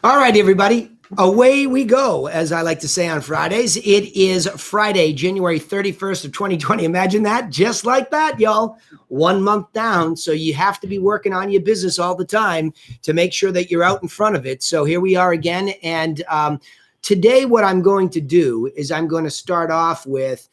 All right, everybody, away we go, as I like to say on Fridays. It is Friday, January 31st of 2020. Imagine that, just like that, y'all. 1 month down, so you have to be working on your business all the time to make sure that you're out in front of it. So here we are again, and today what I'm going to do is I'm going to start off with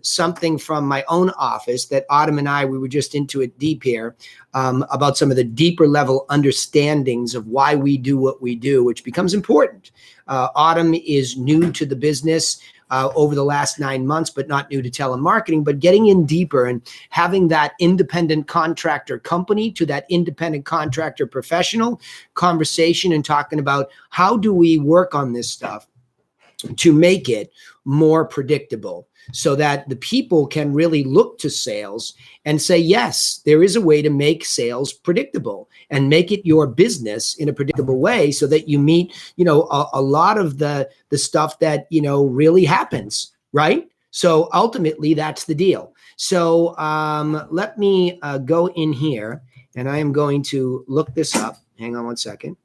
something from my own office that Autumn and I, we were just into it deep here, about some of the deeper level understandings of why we do what we do, which becomes important. Autumn is new to the business over the last 9 months, but not new to telemarketing, but getting in deeper and having that independent contractor company to that independent contractor professional conversation and talking about how do we work on this stuff to make it more predictable so that the people can really look to sales and say, yes, there is a way to make sales predictable and make it your business in a predictable way so that you meet, a lot of the stuff that, really happens, right? So ultimately, that's the deal. So let me go in here and I am going to look this up. Hang on one second.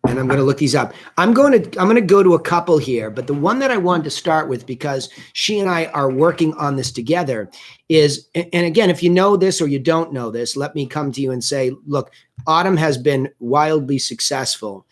And I'm going to look these up. I'm going to go to a couple here, but the one that I wanted to start with, because she and I are working on this together, is, and again, if you know this or you don't know this, let me come to you and say, look, Autumn has been wildly successful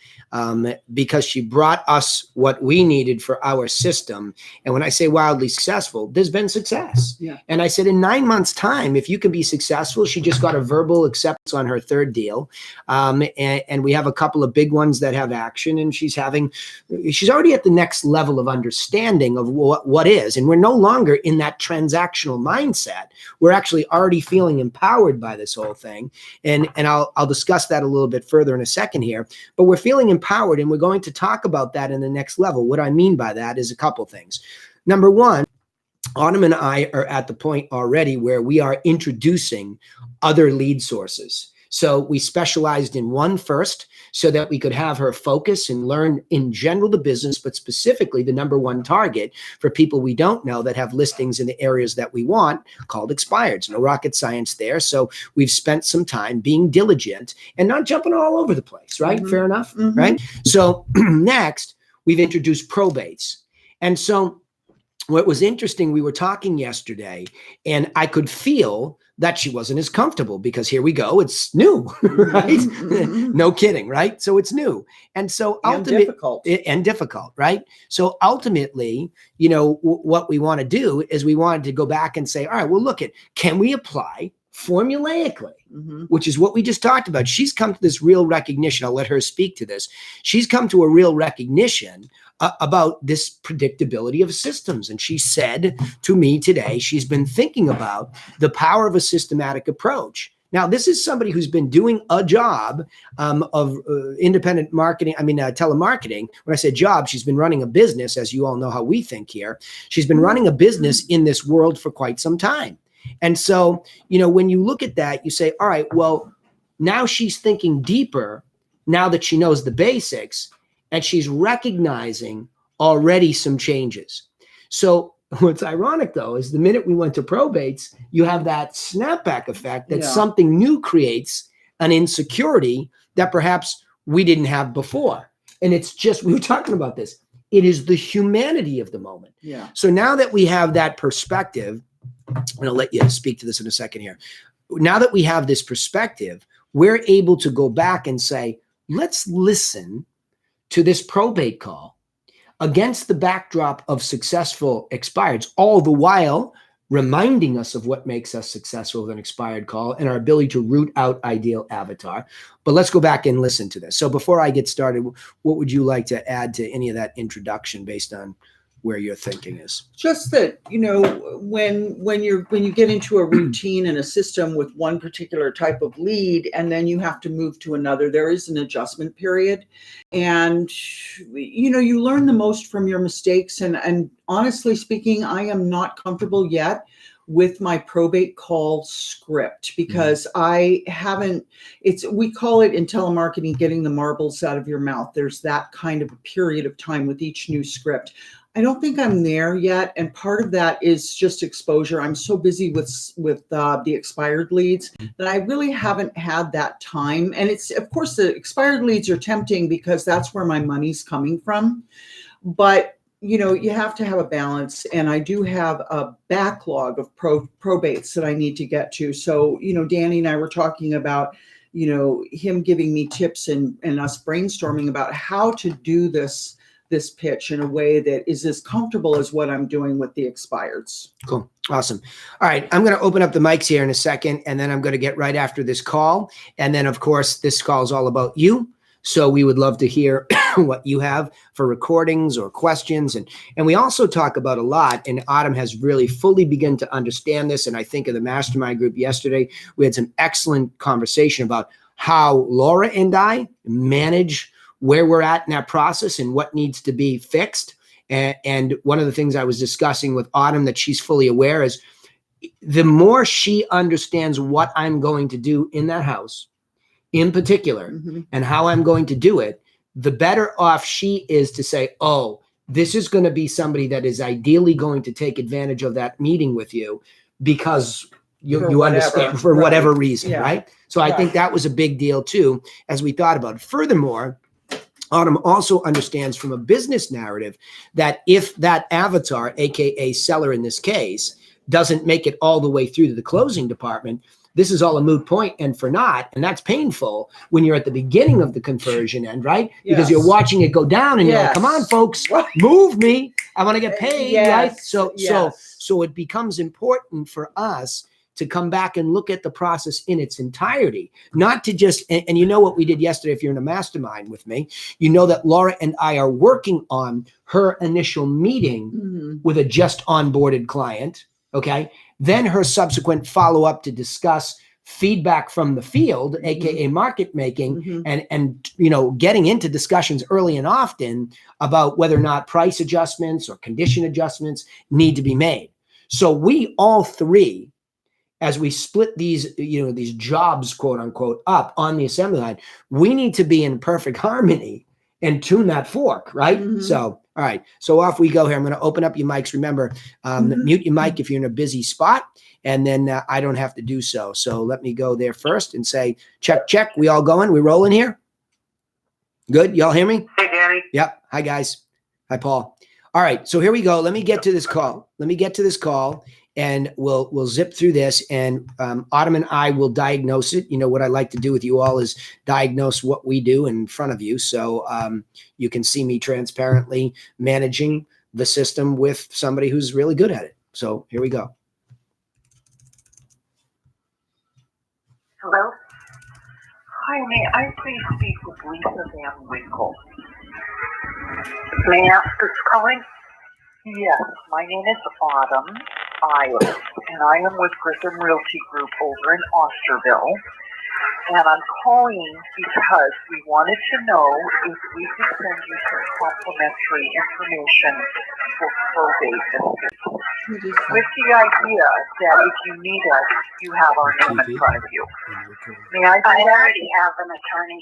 because she brought us what we needed for our system. And when I say wildly successful, there's been success. Yeah. And I said, in 9 months' time, if you can be successful, she just got a verbal acceptance on her third deal. And we have a couple of big ones that have action, and she's already at the next level of understanding of what is. And we're no longer in that transactional mindset. We're actually already feeling empowered by this whole thing. And I'll discuss that a little bit further in a second here, but we're feeling empowered, and we're going to talk about that in the next level. What I mean by that is a couple things. Number one, Autumn and I are at the point already where we are introducing other lead sources. So we specialized in one first so that we could have her focus and learn in general the business, but specifically the number one target for people we don't know that have listings in the areas that we want, called expireds. No rocket science there. So we've spent some time being diligent and not jumping all over the place, right? Mm-hmm. Fair enough, mm-hmm. Right? So next, we've introduced probates. And so what was interesting, we were talking yesterday, and I could feel that she wasn't as comfortable because here we go, it's new, right? Mm-hmm. No kidding, right? So it's new. And so ultimately, and difficult, right? So ultimately, what we want to do is we wanted to go back and say, all right, well, can we apply formulaically, mm-hmm. which is what we just talked about. She's come to this real recognition. I'll let her speak to this. She's come to a real recognition about this predictability of systems. And she said to me today, she's been thinking about the power of a systematic approach. Now, this is somebody who's been doing a job of independent marketing, telemarketing. When I say job, she's been running a business, as you all know how we think here. She's been running a business in this world for quite some time. And so, when you look at that, you say, all right, well, now she's thinking deeper now that she knows the basics, and she's recognizing already some changes. So what's ironic, though, is the minute we went to probates, you have that snapback effect that something new creates an insecurity that perhaps we didn't have before. And it's just, we were talking about this, it is the humanity of the moment. Yeah. So now that we have that perspective, and I'll let you speak to this in a second here. Now that we have this perspective, we're able to go back and say, let's listen to this probate call against the backdrop of successful expireds, all the while reminding us of what makes us successful with an expired call and our ability to root out ideal avatar. But let's go back and listen to this. So before I get started, what would you like to add to any of that introduction based on where your thinking is? Just that, when you get into a routine and a system with one particular type of lead, and then you have to move to another, there is an adjustment period. And, you learn the most from your mistakes. And honestly speaking, I am not comfortable yet with my probate call script because we call it in telemarketing, getting the marbles out of your mouth. There's that kind of a period of time with each new script. I don't think I'm there yet, and part of that is just exposure. I'm so busy with the expired leads that I really haven't had that time. And it's, of course, the expired leads are tempting because that's where my money's coming from. But you have to have a balance, and I do have a backlog of probates that I need to get to. So, Danny and I were talking about, him giving me tips and us brainstorming about how to do this pitch in a way that is as comfortable as what I'm doing with the expireds. Cool. Awesome. All right. I'm going to open up the mics here in a second, and then I'm going to get right after this call. And then, of course, this call is all about you. So we would love to hear what you have for recordings or questions. And we also talk about a lot, and Autumn has really fully begun to understand this. And I think in the mastermind group yesterday, we had some excellent conversation about how Laura and I manage where we're at in that process and what needs to be fixed. And one of the things I was discussing with Autumn that she's fully aware is the more she understands what I'm going to do in that house in particular and how I'm going to do it, the better off she is to say, oh, this is going to be somebody that is ideally going to take advantage of that meeting with you because you understand for whatever reason, right? So I think that was a big deal too, as we thought about it. Furthermore, Autumn also understands from a business narrative that if that avatar, AKA seller in this case, doesn't make it all the way through to the closing department, this is all a moot point and for naught. And that's painful when you're at the beginning of the conversion end, right? Because you're watching it go down and you're like, come on, folks, move me. I want to get paid, right? So it becomes important for us to come back and look at the process in its entirety, not to just, and you know what we did yesterday, if you're in a mastermind with me, you know that Laura and I are working on her initial meeting with a just onboarded client, okay? Then her subsequent follow-up to discuss feedback from the field, AKA market making, and getting into discussions early and often about whether or not price adjustments or condition adjustments need to be made. So we all three, as we split these, these jobs, quote unquote, up on the assembly line, we need to be in perfect harmony and tune that fork, right? So, all right. So off we go here. I'm going to open up your mics. Remember, mute your mic if you're in a busy spot, and then I don't have to do so. So let me go there first and say, check, check. We all going? We rolling here? Good. Y'all hear me? Hey, Danny. Yep. Hi, guys. Hi, Paul. All right. So here we go. Let me get to this call. And we'll zip through this, and Autumn and I will diagnose it. What I like to do with you all is diagnose what we do in front of you, so you can see me transparently managing the system with somebody who's really good at it. So here we go. Hello? Hi, may I please speak with Lisa Van Winkle? May I ask who's calling? Yes, my name is Autumn Isles, and I am with Griffin Realty Group over in Osterville. And I'm calling because we wanted to know if we could send you some complimentary information for probate assistance, with the idea that if you need us, you have our name in front of you. May I do that? I already have an attorney.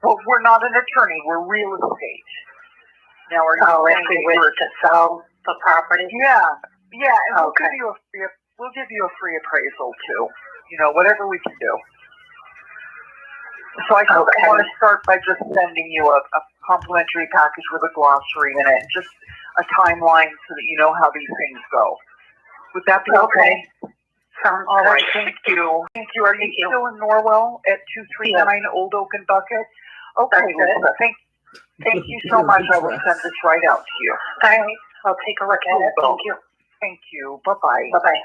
Well, we're not an attorney. We're real estate. Now, are you saying if we were to sell the property? Yeah, and we'll give you a free appraisal too. Whatever we can do. So I want to start by just sending you a complimentary package with a glossary in it, just a timeline so that you know how these things go. Would that be okay? Sounds all right. Thank you. Thank you. Are you still in Norwell at 239 Old Oaken Bucket? Okay, Lisa. Thank you so much. I will send this right out to you. All right. I'll take a look at it. Thank you. Thank you. Bye-bye. Bye-bye.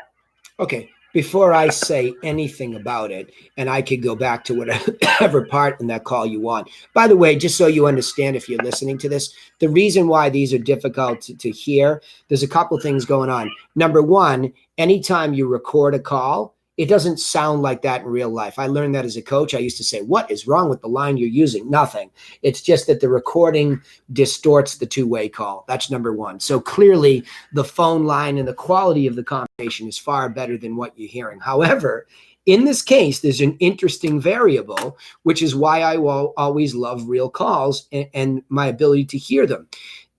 Okay. Before I say anything about it, and I could go back to whatever part in that call you want. By the way, just so you understand, if you're listening to this, the reason why these are difficult to hear, there's a couple things going on. Number one, anytime you record a call, it doesn't sound like that in real life. I learned that as a coach. I used to say, what is wrong with the line you're using? Nothing. It's just that the recording distorts the two-way call. That's number one. So clearly the phone line and the quality of the conversation is far better than what you're hearing. However, in this case, there's an interesting variable, which is why I will always love real calls and my ability to hear them.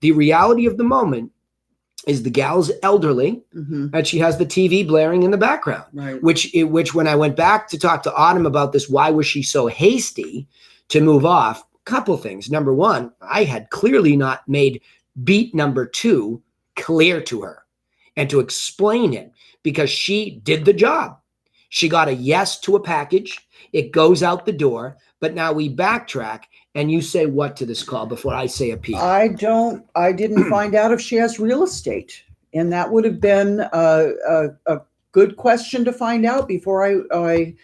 The reality of the moment is the gal's elderly and she has the TV blaring in the background, Right. which when I went back to talk to Autumn about this, why was she so hasty to move off? Couple things. Number one, I had clearly not made beat number 2 clear to her and to explain it, because she did the job. She got a yes to a package. It goes out the door, but now we backtrack and you say what to this call before I say a P? I didn't find out if she has real estate. And that would have been a good question to find out before I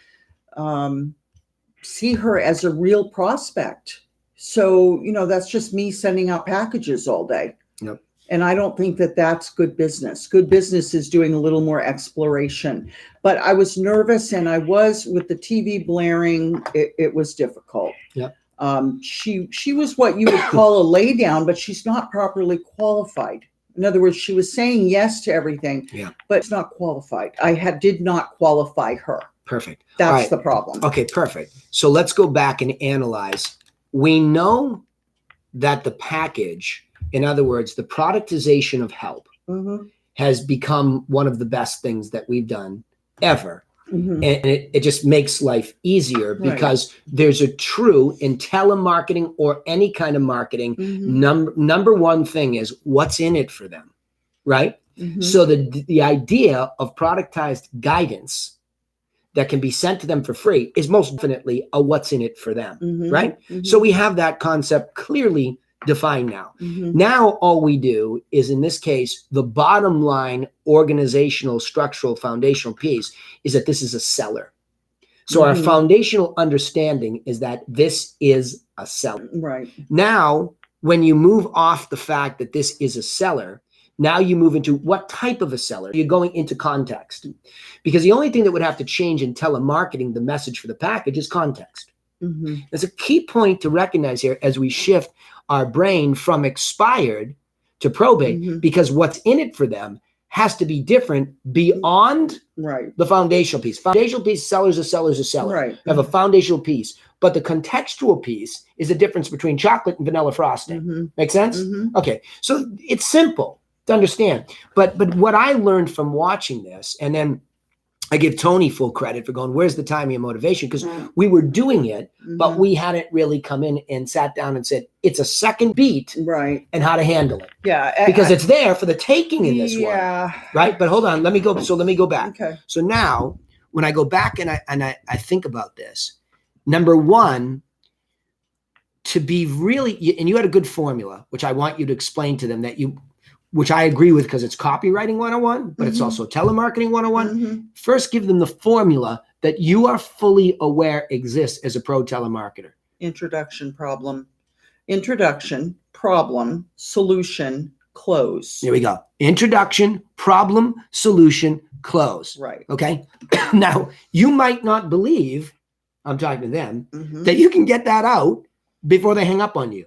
see her as a real prospect. So, that's just me sending out packages all day. Yep. And I don't think that that's good business. Good business is doing a little more exploration. But I was nervous, and I was with the TV blaring. It was difficult. Yep. She was what you would call a lay down, but she's not properly qualified. In other words, she was saying yes to everything, but it's not qualified. Did not qualify her. Perfect. That's All right. the problem. Okay, perfect. So let's go back and analyze. We know that the package, in other words, the productization of help, has become one of the best things that we've done ever. And it just makes life easier, because there's a true, in telemarketing or any kind of marketing, number one thing is what's in it for them, right? So the idea of productized guidance that can be sent to them for free is most definitely a what's in it for them, right? So we have that concept clearly defined now. Now all we do is, in this case, the bottom line organizational, structural, foundational piece is that this is a seller. So our foundational understanding is that this is a seller. Right. Now, when you move off the fact that this is a seller, now you move into what type of a seller. You're going into context, because the only thing that would have to change in telemarketing the message for the package is context. There's a key point to recognize here as we shift our brain from expired to probate, because what's in it for them has to be different beyond the foundational piece. Foundational piece, seller's a seller's a seller. Right. You have a foundational piece, but the contextual piece is the difference between chocolate and vanilla frosting. Make sense? Okay, so it's simple to understand. But what I learned from watching this, and then I give Tony full credit for going, where's the timing and motivation? Because we were doing it, but we hadn't really come in and sat down and said, it's a second beat, and how to handle it. Yeah. Because it's there for the taking in this one. Right? But hold on, let me go back. Okay. So now, when I go back and I think about this, number one, to be really, and you had a good formula, which I want you to explain to them, which I agree with, because it's copywriting 101, but it's also telemarketing 101. First, give them the formula that you are fully aware exists as a pro telemarketer. Introduction, problem, solution, close. Here we go. Introduction, problem, solution, close. Right. Okay. Now, you might not believe, I'm talking to them, that you can get that out before they hang up on you.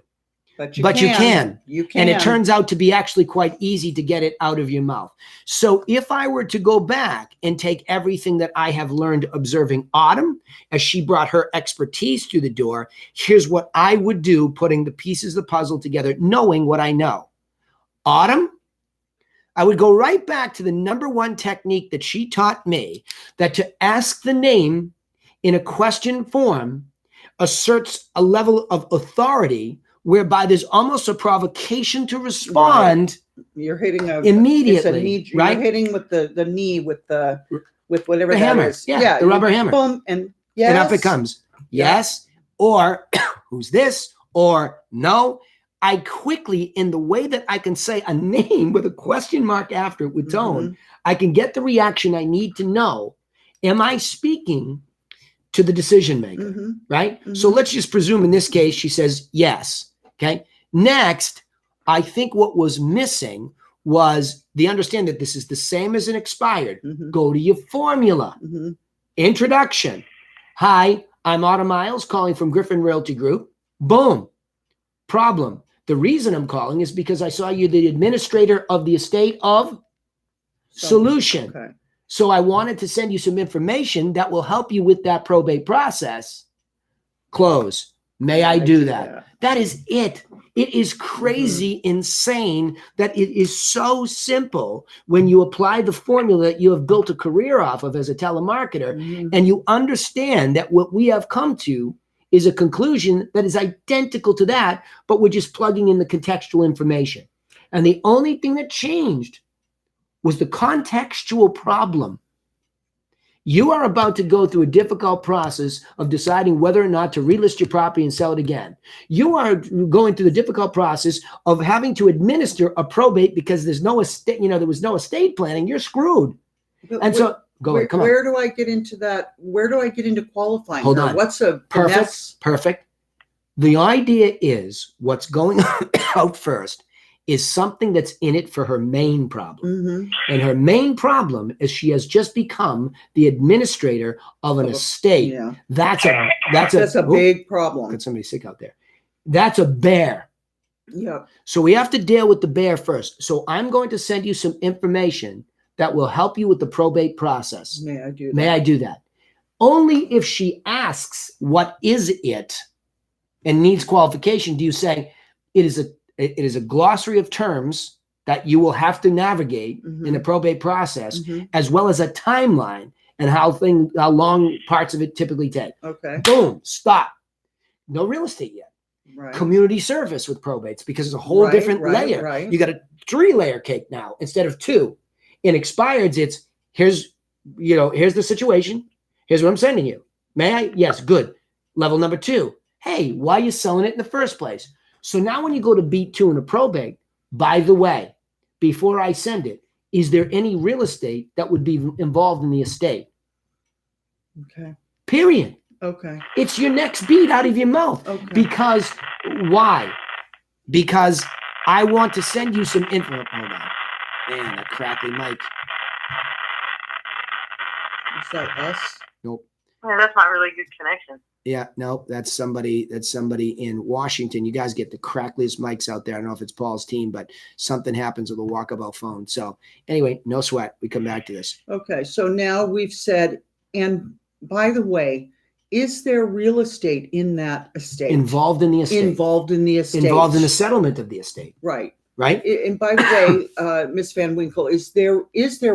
But you can. You can. And it turns out to be actually quite easy to get it out of your mouth. So if I were to go back and take everything that I have learned observing Autumn as she brought her expertise through the door, here's what I would do, putting the pieces of the puzzle together, knowing what I know. Autumn, I would go right back to the number one technique that she taught me, that to ask the name in a question form asserts a level of authority whereby there's almost a provocation to respond. You're hitting immediately, right? You're hitting with the knee with whatever the that hammer. is. Yeah, the rubber hammer. Boom, and And up it comes. Yes, or who's this, or no. I quickly, in the way that I can say a name with a question mark after it with tone, I can get the reaction I need to know. Am I speaking to the decision maker, right? So let's just presume in this case, she says yes, okay? Next, I think what was missing was the understanding that this is the same as an expired. Go to your formula. Introduction. Hi, I'm Autumn Miles calling from Griffin Realty Group. Boom. Problem. The reason I'm calling is because I saw you the administrator of the estate of Solution. Okay. So I wanted to send you some information that will help you with that probate process. Close. May I do that? That is it. It is crazy, insane that it is so simple when you apply the formula that you have built a career off of as a telemarketer, and you understand that what we have come to is a conclusion that is identical to that, but we're just plugging in the contextual information. And the only thing that changed was the contextual problem. You are about to go through a difficult process of deciding whether or not to relist your property and sell it again. You are going through the difficult process of having to administer a probate because there's no estate, there was no estate planning. You're screwed. But where do I get into that? Where do I get into qualifying? Hold on. What's a perfect? The idea is what's going out first is something that's in it for her main problem. And her main problem is she has just become the administrator of an estate. Yeah. That's a big problem. Got somebody sick out there. That's a bear. Yeah. So we have to deal with the bear first. So I'm going to send you some information that will help you with the probate process. May I do that? May I do that? Only if she asks, what is it, and needs qualification, do you say it is a glossary of terms that you will have to navigate in the probate process, as well as a timeline and how long parts of it typically take. Okay. Boom, stop. No real estate yet. Right. Community service with probates because it's a whole different layer. Right. You got a 3-layer cake now instead of 2. In expireds, it's here's the situation. Here's what I'm sending you. May I? Yes, good. Level number 2. Hey, why are you selling it in the first place? So now when you go to beat 2 in a probate, by the way, before I send it, is there any real estate that would be involved in the estate? Okay. Period. Okay. It's your next beat out of your mouth. Okay. Because why? Because I want to send you some info. Hold on. Man, that crackly mic. Is that us? Nope. Yeah, that's not really good connection. Yeah, no, that's somebody in Washington. You guys get the crackliest mics out there. I don't know if it's Paul's team, but something happens with a walkabout phone. So anyway, no sweat. We come back to this. Okay, so now we've said, and by the way, is there real estate in that estate? Involved in the estate. Involved in the estate. Involved in the settlement of the estate. Right. Right. And by the way, Ms. Van Winkle, is there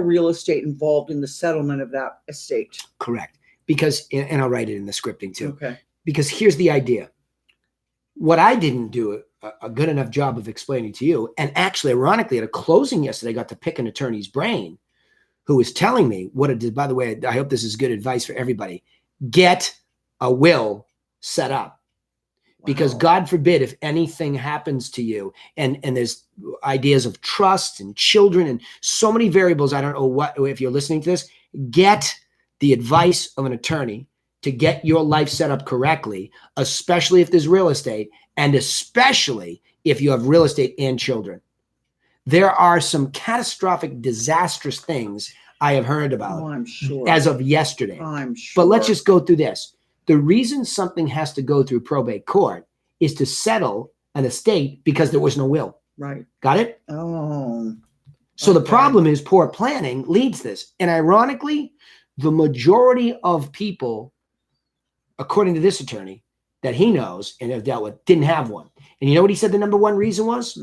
real estate involved in the settlement of that estate? Correct. Because, and I'll write it in the scripting too. Okay. Because here's the idea. What I didn't do a good enough job of explaining to you, and actually, ironically, at a closing yesterday, I got to pick an attorney's brain who was telling me what it did. By the way, I hope this is good advice for everybody. Get a will set up. Because God forbid if anything happens to you, and there's ideas of trust and children and so many variables. I don't know what, if you're listening to this, get the advice of an attorney to get your life set up correctly, especially if there's real estate, and especially if you have real estate and children. There are some catastrophic, disastrous things I have heard about I'm sure. as of yesterday. I'm sure. But let's just go through this. The reason something has to go through probate court is to settle an estate because there was no will. Right. Got it? Oh. So the problem is poor planning leads this. And ironically, the majority of people, according to this attorney, that he knows and have dealt with, didn't have one. And you know what he said the number one reason was?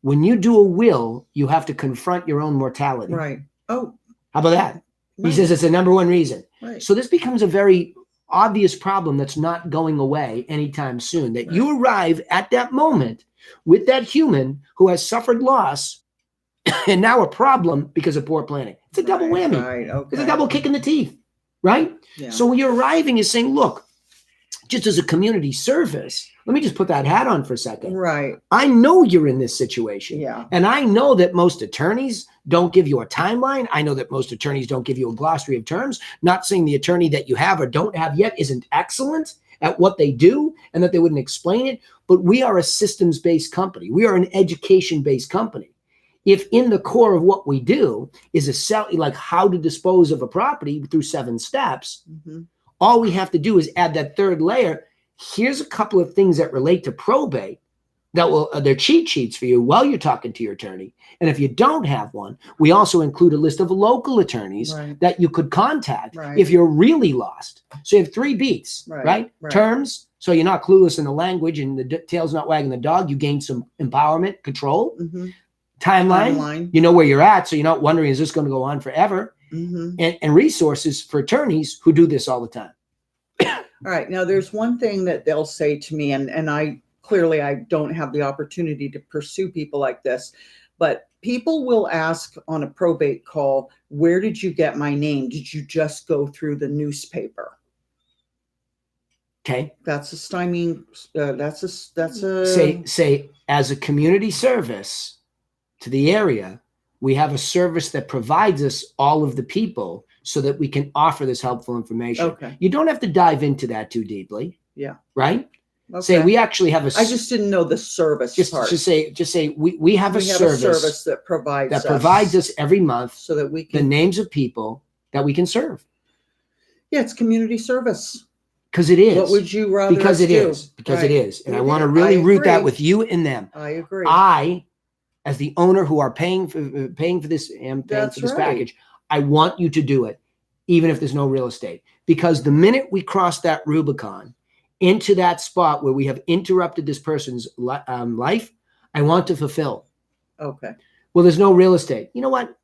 When you do a will, you have to confront your own mortality. Right. Oh. How about that? Right. He says it's the number one reason. Right. So this becomes a very obvious problem that's not going away anytime soon, that you arrive at that moment with that human who has suffered loss and now a problem because of poor planning. It's a double whammy. Right. Okay. It's a double kick in the teeth, right? Yeah. So when you're arriving is saying, look, just as a community service, let me just put that hat on for a second. Right. I know you're in this situation. Yeah. And I know that most attorneys don't give you a timeline. I know that most attorneys don't give you a glossary of terms. Not saying the attorney that you have or don't have yet isn't excellent at what they do and that they wouldn't explain it. But we are a systems-based company. We are an education-based company. If in the core of what we do is like how to dispose of a property through 7 steps, all we have to do is add that third layer. Here's a couple of things that relate to probate that will, they're cheat sheets for you while you're talking to your attorney. And if you don't have one, we also include a list of local attorneys that you could contact if you're really lost. So you have 3 beats, right? Terms, So you're not clueless in the language and the tail's not wagging the dog. You gain some empowerment, control, timeline. You know where you're at. So you're not wondering, is this going to go on forever? And resources for attorneys who do this all the time. All right. Now, there's one thing that they'll say to me, and I don't have the opportunity to pursue people like this, but people will ask on a probate call, where did you get my name? Did you just go through the newspaper? Okay. That's a stymie. That's a say as a community service to the area, we have a service that provides us all of the people so that we can offer this helpful information. Okay. You don't have to dive into that too deeply. Yeah. Right? Okay. Say we actually have a. I just didn't know the service part. Just say we have a service that provides us every month so that we can the names of people that we can serve. Yeah, it's community service. Because it is. What would you rather Because us it do? is. Because Right. it is. And I want to really root that with you and them. I agree. I, as the owner who are paying for this and paying That's for this right. package, I want you to do it, even if there's no real estate. Because the minute we cross that Rubicon into that spot where we have interrupted this person's life, I want to fulfill. Okay. Well, there's no real estate. You know what?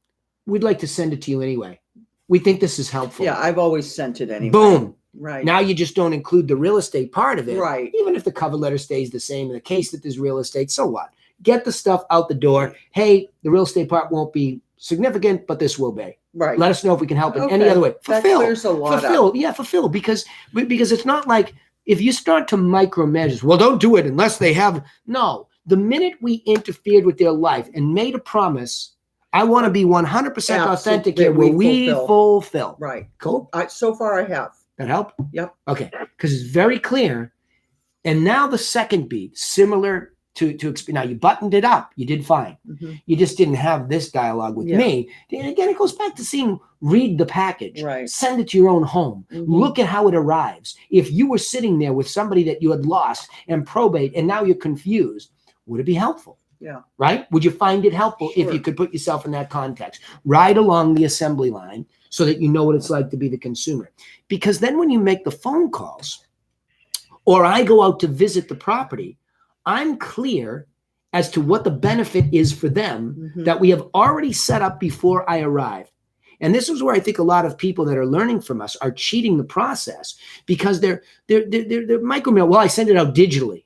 We'd like to send it to you anyway. We think this is helpful. Yeah, I've always sent it anyway. Boom. Right. Now you just don't include the real estate part of it. Right. Even if the cover letter stays the same in the case that there's real estate, so what? Get the stuff out the door. Hey, the real estate part won't be significant, but this will be. Right. Let us know if we can help in any Okay. other way. That Fulfill. clears a lot Fulfill. up. Yeah, fulfill. Because it's not like if you start to micromanage, well, don't do it unless they have. No. The minute we interfered with their life and made a promise, I want to be 100% authentic here where we fulfill. Right. Cool. So far I have. That help? Yep. Okay. Because it's very clear. And now the second beat, similar to now you buttoned it up. You did fine. You just didn't have this dialogue with me. And again, it goes back to read the package. Right. Send it to your own home. Look at how it arrives. If you were sitting there with somebody that you had lost and probate and now you're confused, would it be helpful? Yeah. Right? Would you find it helpful if you could put yourself in that context? Right along the assembly line so that you know what it's like to be the consumer. Because then when you make the phone calls or I go out to visit the property, I'm clear as to what the benefit is for them that we have already set up before I arrive. And this is where I think a lot of people that are learning from us are cheating the process because they're micromail. Well, I send it out digitally.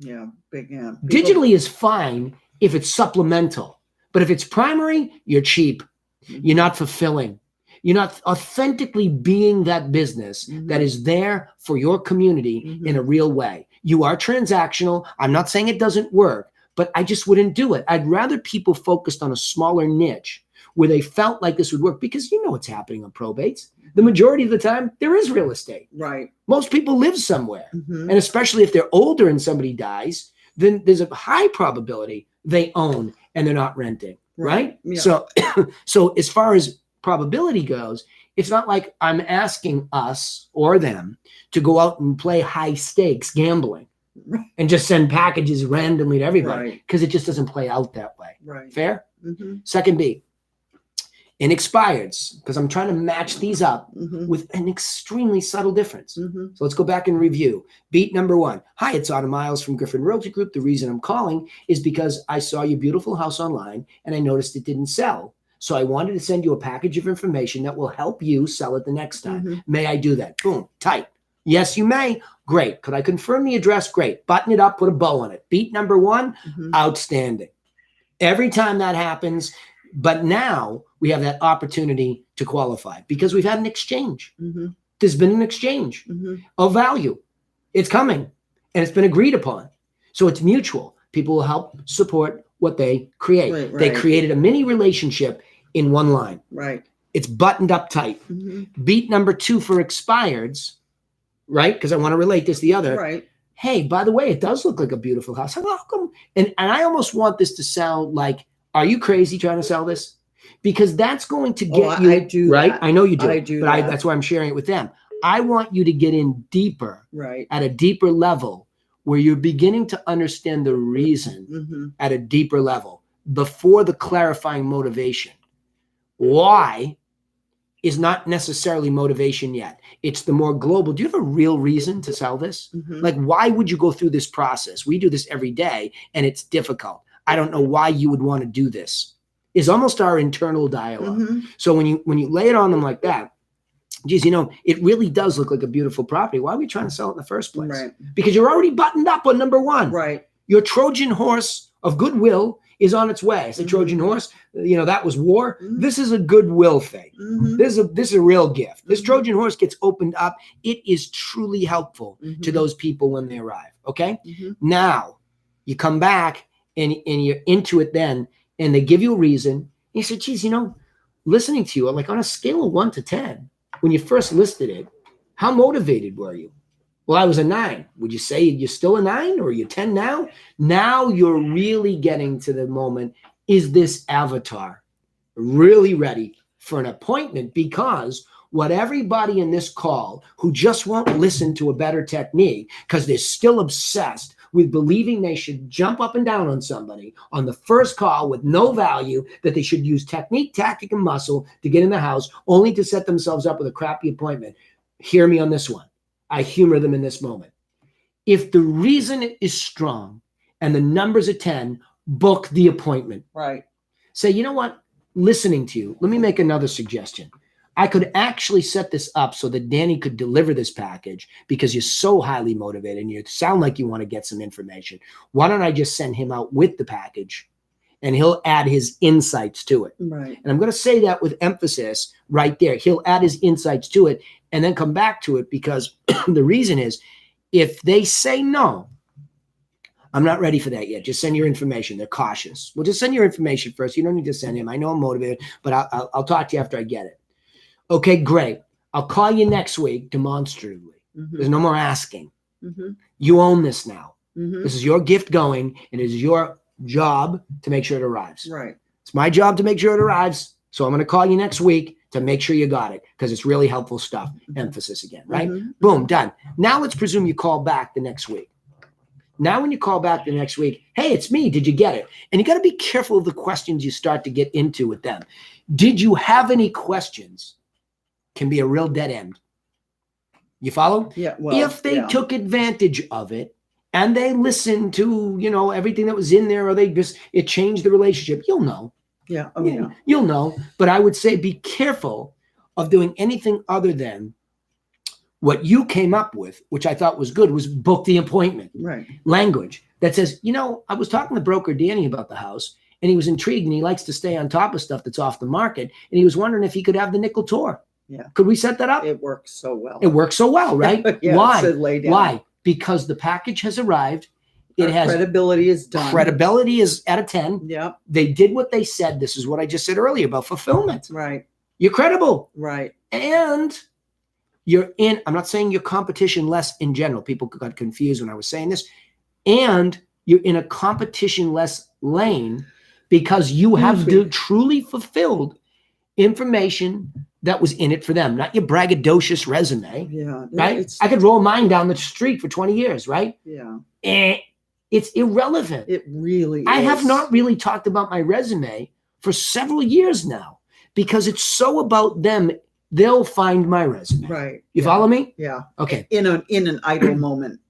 Yeah, big yeah. Digitally is fine if it's supplemental, but if it's primary, you're cheap. You're not fulfilling. You're not authentically being that business that is there for your community in a real way. You are transactional. I'm not saying it doesn't work, but I just wouldn't do it. I'd rather people focused on a smaller niche where they felt like this would work because you know what's happening on probates. The majority of the time, there is real estate. Right. Most people live somewhere. And especially if they're older and somebody dies, then there's a high probability they own and they're not renting. Right? Yeah. So as far as probability goes, it's not like I'm asking us or them to go out and play high stakes gambling and just send packages randomly to everybody because it just doesn't play out that way. Right. Fair? Second B, in expireds, because I'm trying to match these up with an extremely subtle difference. So let's go back and review. Beat number one. Hi, it's Autumn Miles from Griffin Realty Group. The reason I'm calling is because I saw your beautiful house online and I noticed it didn't sell. So I wanted to send you a package of information that will help you sell it the next time. May I do that? Boom, tight. Yes, you may. Great. Could I confirm the address? Great. Button it up, put a bow on it. Beat number one, outstanding. Every time that happens, but now we have that opportunity to qualify because we've had an exchange. There's been an exchange of value. It's coming and it's been agreed upon. So it's mutual. People will help support what they create. They created a mini relationship in one line. Right. It's buttoned up tight. Beat number two for expireds, right? Because I want to relate this to the other. Right. Hey, by the way, it does look like a beautiful house. How come? And I almost want this to sound like, are you crazy trying to sell this? Because that's going to get you I do right. that. I know you do. I do but that. that's why I'm sharing it with them. I want you to get in deeper, Right. at a deeper level, where you're beginning to understand the reason at a deeper level before the clarifying motivation. Why is not necessarily motivation yet. It's the more global. Do you have a real reason to sell this? Mhm. Like, why would you go through this process? We do this every day and it's difficult. I don't know why you would want to do this. Is almost our internal dialogue. Mhm. So when you lay it on them like that, geez, it really does look like a beautiful property. Why are we trying to sell it in the first place? Right. Because you're already buttoned up on number one. Right. Your Trojan horse of goodwill is on its way. I said Mhm. Trojan horse, that was war. Mhm. This is a goodwill thing. Mhm. This is a real gift. This Mhm. Trojan horse gets opened up. It is truly helpful to Mhm. those people when they arrive. Okay. Mhm. Now you come back and you're into it then, and they give you a reason. And you say, geez, listening to you, like on a scale of 1 to 10, when you first listed it, how motivated were you? Well, I was a 9. Would you say you're still a 9 or are you 10 now? Now you're really getting to the moment. Is this avatar really ready for an appointment? Because what everybody in this call who just won't listen to a better technique because they're still obsessed with believing they should jump up and down on somebody on the first call with no value, that they should use technique, tactic, and muscle to get in the house only to set themselves up with a crappy appointment. Hear me on this one. I humor them in this moment. If the reason is strong and the numbers are 10, book the appointment. Right. Say, you know what? Listening to you, let me make another suggestion. I could actually set this up so that Danny could deliver this package because you're so highly motivated and you sound like you want to get some information. Why don't I just send him out with the package and he'll add his insights to it? Right. And I'm going to say that with emphasis right there. He'll add his insights to it and then come back to it, because the reason is, if they say no, I'm not ready for that yet. Just send your information. They're cautious. Well, just send your information first. You don't need to send him. I know I'm motivated, but I'll talk to you after I get it. Okay, great. I'll call you next week demonstratively. Mhm. There's no more asking. Mhm. You own this now. Mhm. This is your gift going, and it is your job to make sure it arrives. Right. It's my job to make sure it arrives. So I'm going to call you next week to make sure you got it, because it's really helpful stuff. Emphasis again, right? Mhm. Boom, done. Now let's presume you call back the next week. Now, when you call back the next week, hey, it's me. Did you get it? And you got to be careful of the questions you start to get into with them. Did you have any questions? Can be a real dead end. You follow? Yeah. Well, If they yeah. took advantage of it and they listened to, everything that was in there, or it changed the relationship, you'll know. Yeah. Oh, yeah. You'll know. But I would say be careful of doing anything other than what you came up with, which I thought was good, was book the appointment. Right. Language that says, I was talking to broker Danny about the house, and he was intrigued, and he likes to stay on top of stuff that's off the market. And he was wondering if he could have the nickel tour. Yeah. Could we set that up? It works so well. It works so well, right? Yeah, Why? it's a lay down. Why? Because the package has arrived. It Our has credibility is done. credibility is at a 10. Yep. They did what they said. This is what I just said earlier about fulfillment. Right. You're credible. Right. And you're in, I'm not saying your competition less in general. People got confused when I was saying this. And you're in a competition less lane because you have truly fulfilled information that was in it for them, not your braggadocious resume. Yeah. Right? I could roll mine down the street for 20 years, right? Yeah. It's irrelevant. It really I is. have not really talked about my resume for several years now because it's so about them. They'll find my resume. Right. You follow me? Yeah. Okay. In an idle moment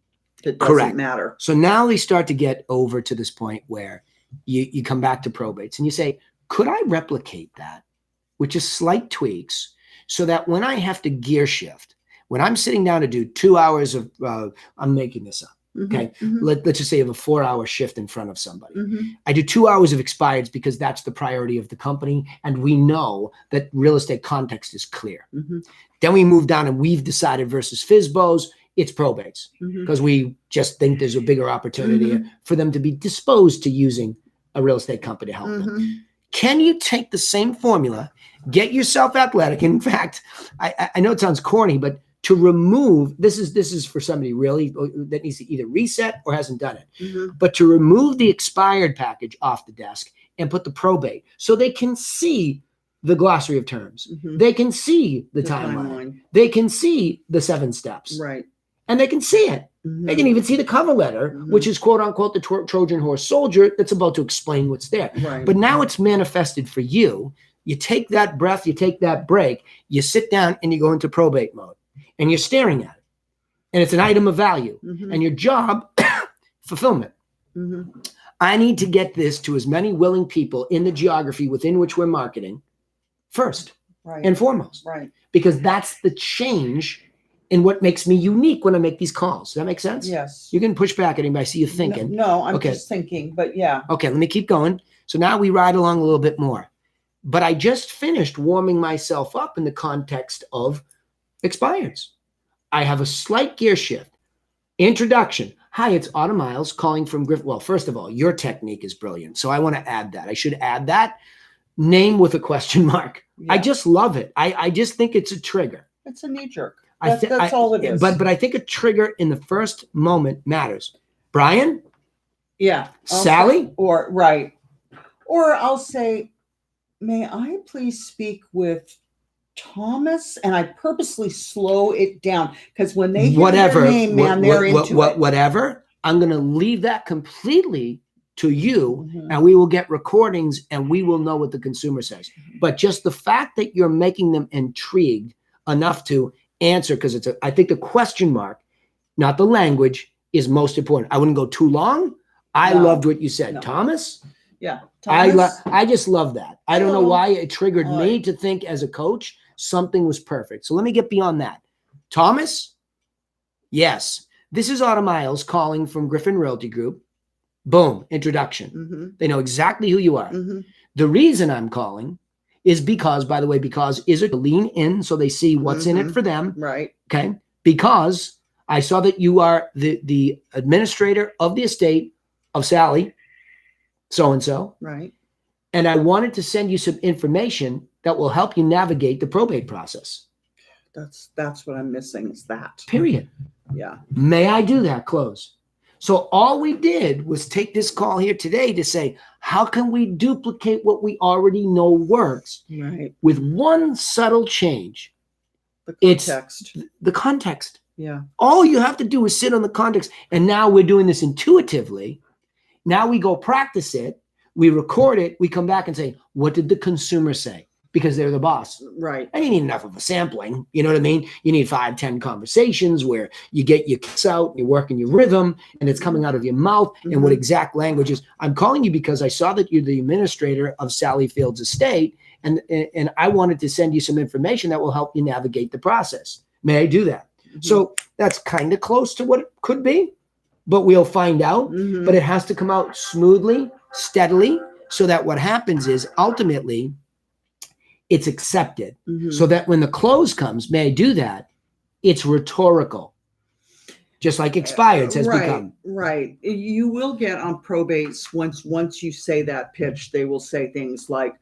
that doesn't Correct. matter. So now they start to get over to this point where you come back to probates and you say, could I replicate that with just slight tweaks so that when I have to gear shift, when I'm sitting down to do 2 hours of, I'm making this up. Okay. Let's just say you have a 4-hour shift in front of somebody. I do 2 hours of expireds because that's the priority of the company. And we know that real estate context is clear. Then we move down and we've decided versus FSBOs, it's probates because we just think there's a bigger opportunity for them to be disposed to using a real estate company to help them. Can you take the same formula, get yourself athletic? In fact, I know it sounds corny, but to remove, this is for somebody really that needs to either reset or hasn't done it, but to remove the expired package off the desk and put the probate so they can see the glossary of terms. They can see the timeline. They can see the 7 steps. Right. And they can see it. They can even see the cover letter, which is quote unquote the Trojan horse soldier that's about to explain what's there. Right. But now it's manifested for you You take that breath, you take that break, you sit down and you go into probate mode and you're staring at it. And it's an item of value. Mhm. And your job, fulfillment. Mhm. I need to get this to as many willing people in the geography within which we're marketing first Right. and foremost, Right. because that's the change in what makes me unique when I make these calls. Does that make sense? Yes. You can push back at anybody. I see you thinking. No, I'm Okay. just thinking, but yeah. Okay, let me keep going. So now we ride along a little bit more. But I just finished warming myself up in the context of expireds. I have a slight gear shift. Introduction. Hi, it's Autumn Miles calling from Griffin. Well, first of all, your technique is brilliant. So I want to add that. I should add that name with a question mark. Yeah. I just love it. I just think it's a trigger. It's a knee jerk. I That's all it is. But I think a trigger in the first moment matters. Brian? Yeah. I'll Sally? say- or right. Or I'll say, may I please speak with Thomas? And I purposely slow it down because when they hear Whatever. their name, man, they're into it. Whatever. I'm going to leave that completely to you, Mhm. and we will get recordings and we will know what the consumer says. But just the fact that you're making them intrigued enough to answer, because I think the question mark, not the language, is most important. I wouldn't go too long. I No. loved what you said. No. Thomas? Yeah. I Thomas? just love that. I don't know Hello. why it triggered All me right. to think as a coach something was perfect. So let me get beyond that. Thomas? Yes. This is Autumn Miles calling from Griffin Realty Group. Boom, introduction. Mhm. They know exactly who you are. Mhm. The reason I'm calling is because, by the way, because is it to lean in so they see what's in it Mhm. for them. Right. Okay. Because I saw that you are the administrator of the estate of Sally, so-and-so. Right. And I wanted to send you some information that will help you navigate the probate process. That's what I'm missing is that. Period. Yeah. May I do that? Close. So all we did was take this call here today to say, how can we duplicate what we already know works Right. with one subtle change? The It's- context. The context. Yeah. All you have to do is sit on the context. And now we're doing this intuitively. Now we go practice it. We record it. We come back and say, what did the consumer say? Because they're the boss. Right. And you need enough of a sampling. You know what I mean? You need 5, 10 conversations where you get your kicks out, you're working your rhythm, and it's coming out of your mouth and what Mhm. exact language is. I'm calling you because I saw that you're the administrator of Sally Field's estate, and I wanted to send you some information that will help you navigate the process. May I do that? Mhm. So that's kind of close to what it could be, but we'll find out. Mhm. But it has to come out smoothly, steadily, so that what happens is ultimately it's accepted. Mhm. So that when the close comes, may I do that? It's rhetorical, just like expired has right, become. Right. You will get on probates once you say that pitch, they will say things like,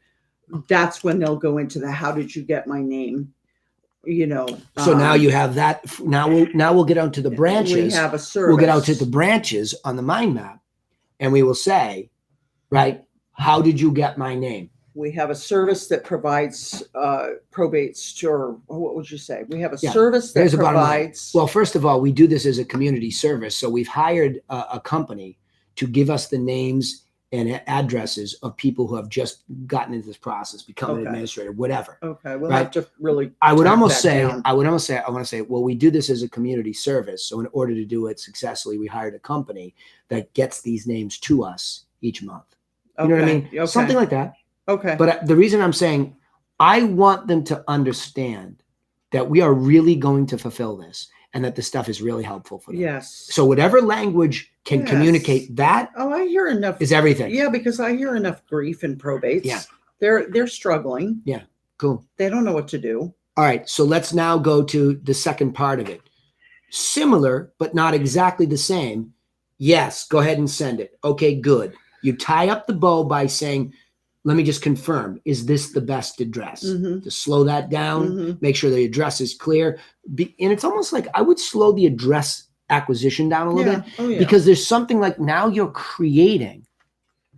that's when they'll go into the, how did you get my name? You know. So now you have that. Now we'll get out to the We branches. have a service. We'll get out to the branches on the mind map, and we will say, right, how did you get my name? We have a service that provides probates, or what would you say? We have a Yeah, service that there's a bottom line. provides. Well, first of all, we do this as a community service. So we've hired a company to give us the names and addresses of people who have just gotten into this process, become an Okay. administrator, whatever. Okay, we'll Right. have to really. I would track almost that say, down. I want to say, well, we do this as a community service. So in order to do it successfully, we hired a company that gets these names to us each month. You know what I mean? Okay. Something like that. Okay. But the reason I'm saying, I want them to understand that we are really going to fulfill this and that the stuff is really helpful for them. Yes. So whatever language can Yes. communicate that Oh, I hear enough. is everything. Yeah, because I hear enough grief in probates. Yeah. They're struggling. Cool. They don't know what to do. All right. So let's now go to the second part of it. Similar, but not exactly the same. Yes, go ahead and send it. Okay, good. You tie up the bow by saying, let me just confirm, is this the best address? Mhm. To slow that down, Mhm. make sure the address is clear. And it's almost like I would slow the address acquisition down a little Yeah. bit Oh, yeah. because there's something like now you're creating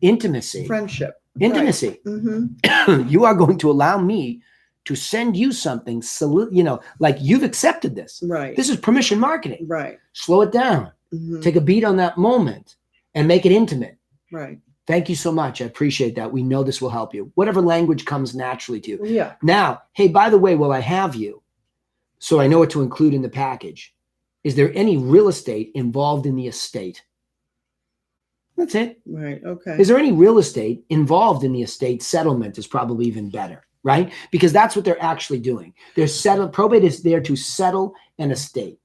intimacy. Friendship. Intimacy. Mm-hmm. You are going to allow me to send you something, like you've accepted this. Right. This is permission marketing. Right. Slow it down. Mhm. Take a beat on that moment and make it intimate. Right. Thank you so much. I appreciate that. We know this will help you. Whatever language comes naturally to you. Yeah. Now, hey, by the way, while I have you, so I know what to include in the package, is there any real estate involved in the estate? That's it. Right. Okay. Is there any real estate involved in the estate? Settlement is probably even better, right? Because that's what they're actually doing. Probate is there to settle an estate.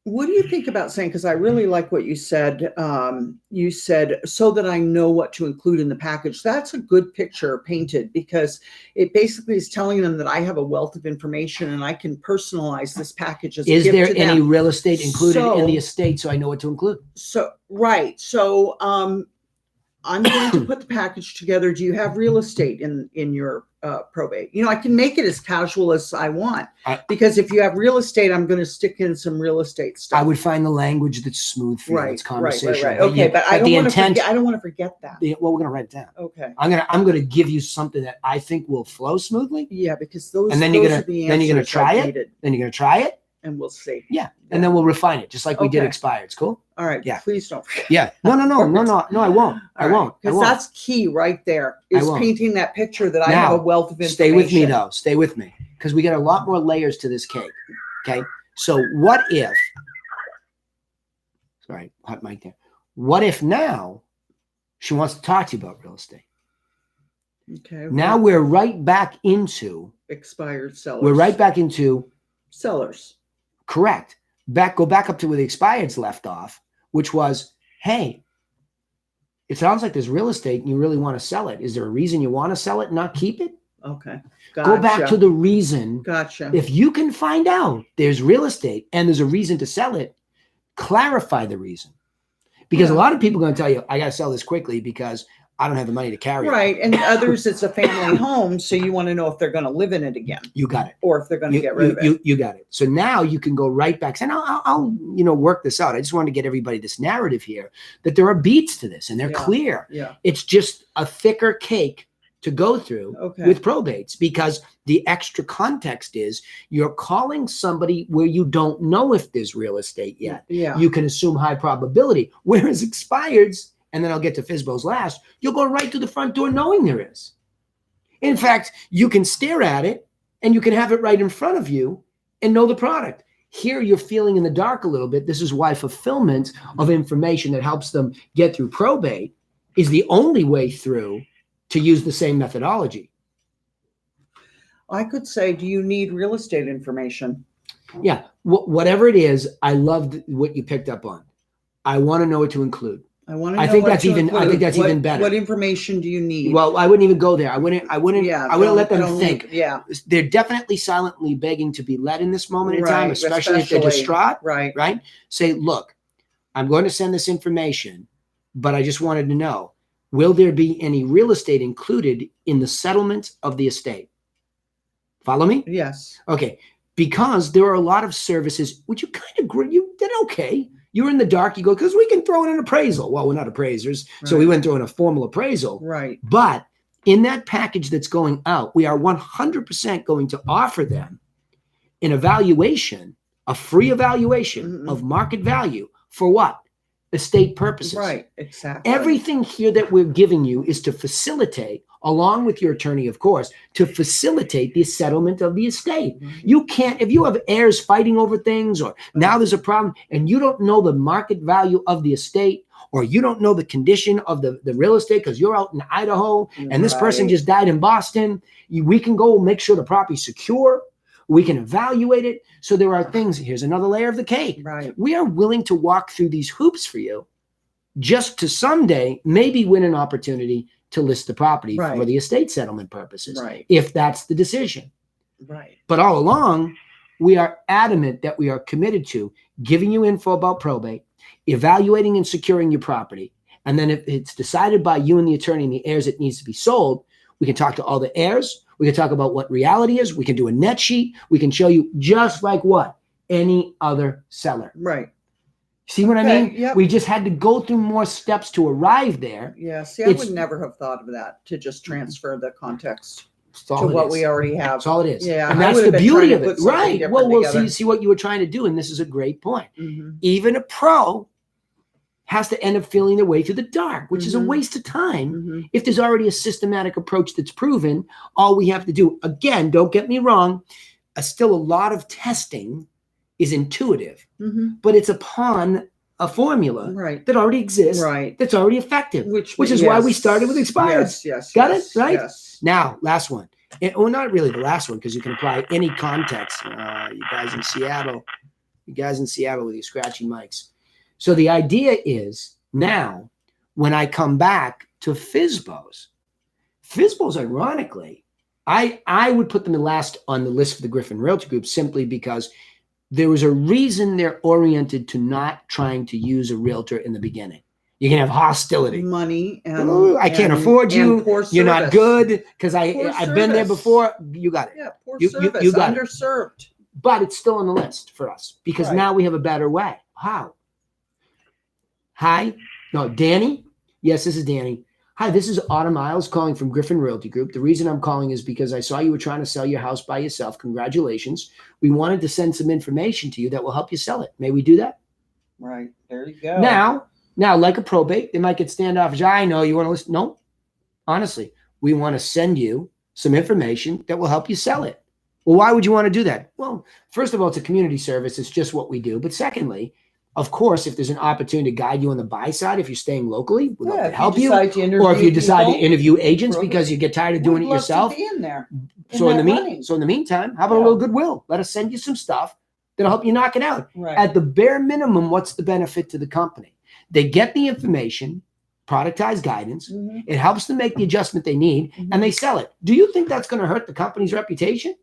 What do you think about saying, because I really like what you said, so that I know what to include in the package. That's a good picture painted, because it basically is telling them that I have a wealth of information and I can personalize this package as a Is gift there to any them. real estate included in the So- estate so I know what to include? So, right. So I'm going to put the package together. Do you have real estate in your probate? You know, I can make it as casual as I want, because if you have real estate, I'm going to stick in some real estate stuff. I would find the language that's smooth for you. Right, It's conversation. right. Okay, but I don't want to forget that. Well, we're gonna write it down. Okay. I'm gonna give you something that I think will flow smoothly. Yeah, because those. And then those you're gonna are the then you're gonna answers try I it. needed, Then you're gonna try it. and we'll see. Yeah. And then we'll refine it, just like we did Okay. expireds. Cool. All right. Yeah. Please don't forget. Yeah. No, I won't. I won't. Because that's key right there. Is won't. painting that picture that I Now, have a wealth of information. Stay with me though. Stay with me, because we got a lot more layers to this cake. Okay. So what if? Sorry, hot mic there. What if now she wants to talk to you about real estate? Okay. Now we're right back into. Expired sellers. We're right back into. Sellers. Correct. Go back up to where the expireds left off, which was, hey, it sounds like there's real estate and you really want to sell it. Is there a reason you want to sell it and not keep it? Okay. Go back to the reason. Gotcha. If you can find out there's real estate and there's a reason to sell it, clarify the reason. Because a lot of people are going to tell you, I got to sell this quickly because I don't have the money to carry it. Right. And others, it's a family home. So you want to know if they're going to live in it again. You got it. Or if they're going to get rid of it. You got it. So now you can go right back. And I'll work this out. I just want to get everybody this narrative here that there are beats to this and they're clear. Yeah. It's just a thicker cake to go through with probates, because the extra context is you're calling somebody where you don't know if there's real estate yet. Yeah. You can assume high probability. Whereas expireds, and then I'll get to FSBOs last, you'll go right to the front door knowing there is. In fact, you can stare at it and you can have it right in front of you and know the product. Here you're feeling in the dark a little bit. This is why fulfillment of information that helps them get through probate is the only way through to use the same methodology. I could say, do you need real estate information? Yeah, whatever it is, I loved what you picked up on. I want to know what to include. I think that's even better. What information do you need? Well, I wouldn't even go there. I wouldn't let them think. Yeah. They're definitely silently begging to be led in this moment in time, especially if they're distraught. Right. Say, look, I'm going to send this information, but I just wanted to know, will there be any real estate included in the settlement of the estate? Follow me? Yes. Okay. Because there are a lot of services, which you kind of agree, you did okay. You're in the dark, you go, because we can throw in an appraisal. Well, we're not appraisers, so we wouldn't throw in a formal appraisal. Right. But in that package that's going out, we are 100% going to offer them an evaluation, a free evaluation of market value for what? Estate purposes. Right, exactly. Everything here that we're giving you is to facilitate, along with your attorney, of course, to facilitate the settlement of the estate. You can't, if you have heirs fighting over things, or now there's a problem and you don't know the market value of the estate, or you don't know the condition of the real estate because you're out in Idaho and this person just died in Boston, we can go make sure the property's secure. We can evaluate it. So there are things, here's another layer of the cake. Right. We are willing to walk through these hoops for you just to someday maybe win an opportunity to list the property for the estate settlement purposes, if that's the decision. Right. But all along, we are adamant that we are committed to giving you info about probate, evaluating and securing your property. And then if it's decided by you and the attorney and the heirs it needs to be sold, we can talk to all the heirs. We can talk about what reality is. We can do a net sheet. We can show you just like what? Any other seller. Right. See what I mean? Yep. We just had to go through more steps to arrive there. Yeah. See, I would never have thought of that, to just transfer the context to to what we already have. That's all it is. Yeah. And that's the beauty of it. Right. Well, see what you were trying to do. And this is a great point. Even a pro has to end up feeling their way through the dark, which is a waste of time. If there's already a systematic approach that's proven, all we have to do, again, don't get me wrong, still a lot of testing is intuitive, but it's upon a formula that already exists, that's already effective, which is why we started with expired. Got it? Right? Now, last one. Well, not really the last one, because you can apply any context. You guys in Seattle with your scratchy mics. So the idea is now, when I come back to FSBOs, ironically, I would put them last on the list for the Griffin Realty Group, simply because there was a reason they're oriented to not trying to use a realtor in the beginning. You can have hostility, money, and I can't afford you. You're not good, because I've been there before. You got it. Yeah, poor you, service, you got underserved. it. But it's still on the list for us, because now we have a better way. How? Hi, no, Danny. Yes, this is Danny. Hi, this is Autumn Isles calling from Griffin Realty Group. The reason I'm calling is because I saw you were trying to sell your house by yourself. Congratulations. We wanted to send some information to you that will help you sell it. May we do that? Right. There you go. Now, like a probate, they might get standoffish. I know you want to listen. No, honestly, we want to send you some information that will help you sell it. Well, why would you want to do that? Well, first of all, it's a community service. It's just what we do. But secondly, of course, if there's an opportunity to guide you on the buy side, if you're staying locally, we'd love to help you. Or if you decide to interview agents because you get tired of doing it yourself. To be in there. So in the meantime, how about a little goodwill? Let us send you some stuff that'll help you knock it out. At the bare minimum, what's the benefit to the company? They get the information, productized guidance. It helps them make the adjustment they need, and they sell it. Do you think that's going to hurt the company's reputation?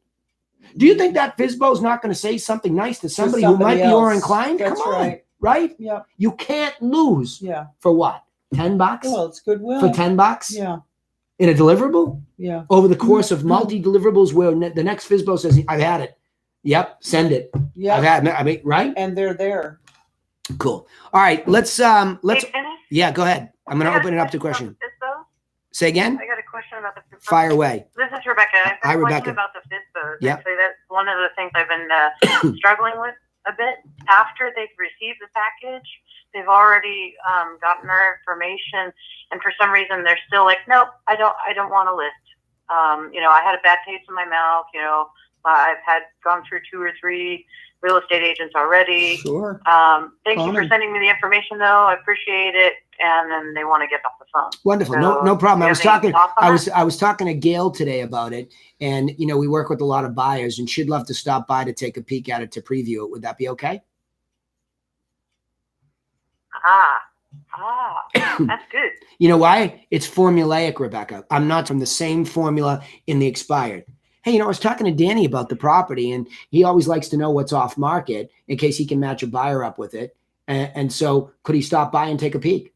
Do you think that FSBO is not going to say something nice to somebody who might be more inclined? That's Come on, right? Yeah. You can't lose. For what? $10? Well, it's goodwill. For $10? Yeah. In a deliverable? Yeah. Over the course of multi-deliverables, where the next FSBO says, "I've had it." Yep, send it. Yeah. I've had it. I mean, right? And they're there. Cool. All right, let's. Hey, yeah, go ahead. I'm going to open it up to question. Say again. I got a question about the FSBO. Fire away. This is Rebecca. I have Hi, a Rebecca. question about the FSBOs. Yeah. Actually, that's one of the things I've been struggling with a bit. After they've received the package, they've already gotten our information, and for some reason they're still like, "Nope, I don't want to list." I had a bad taste in my mouth. I've gone through 2 or 3 real estate agents already. Sure. Thank you for sending me the information, though. I appreciate it. And then they want to get off the phone. Wonderful. So, no problem. I was talking to Gail today about it, and we work with a lot of buyers, and she'd love to stop by to take a peek at it, to preview it. Would that be okay? That's good. You know why? It's formulaic, Rebecca. I'm not from the same formula in the expired. Hey, I was talking to Danny about the property, and he always likes to know what's off market in case he can match a buyer up with it. And so could he stop by and take a peek?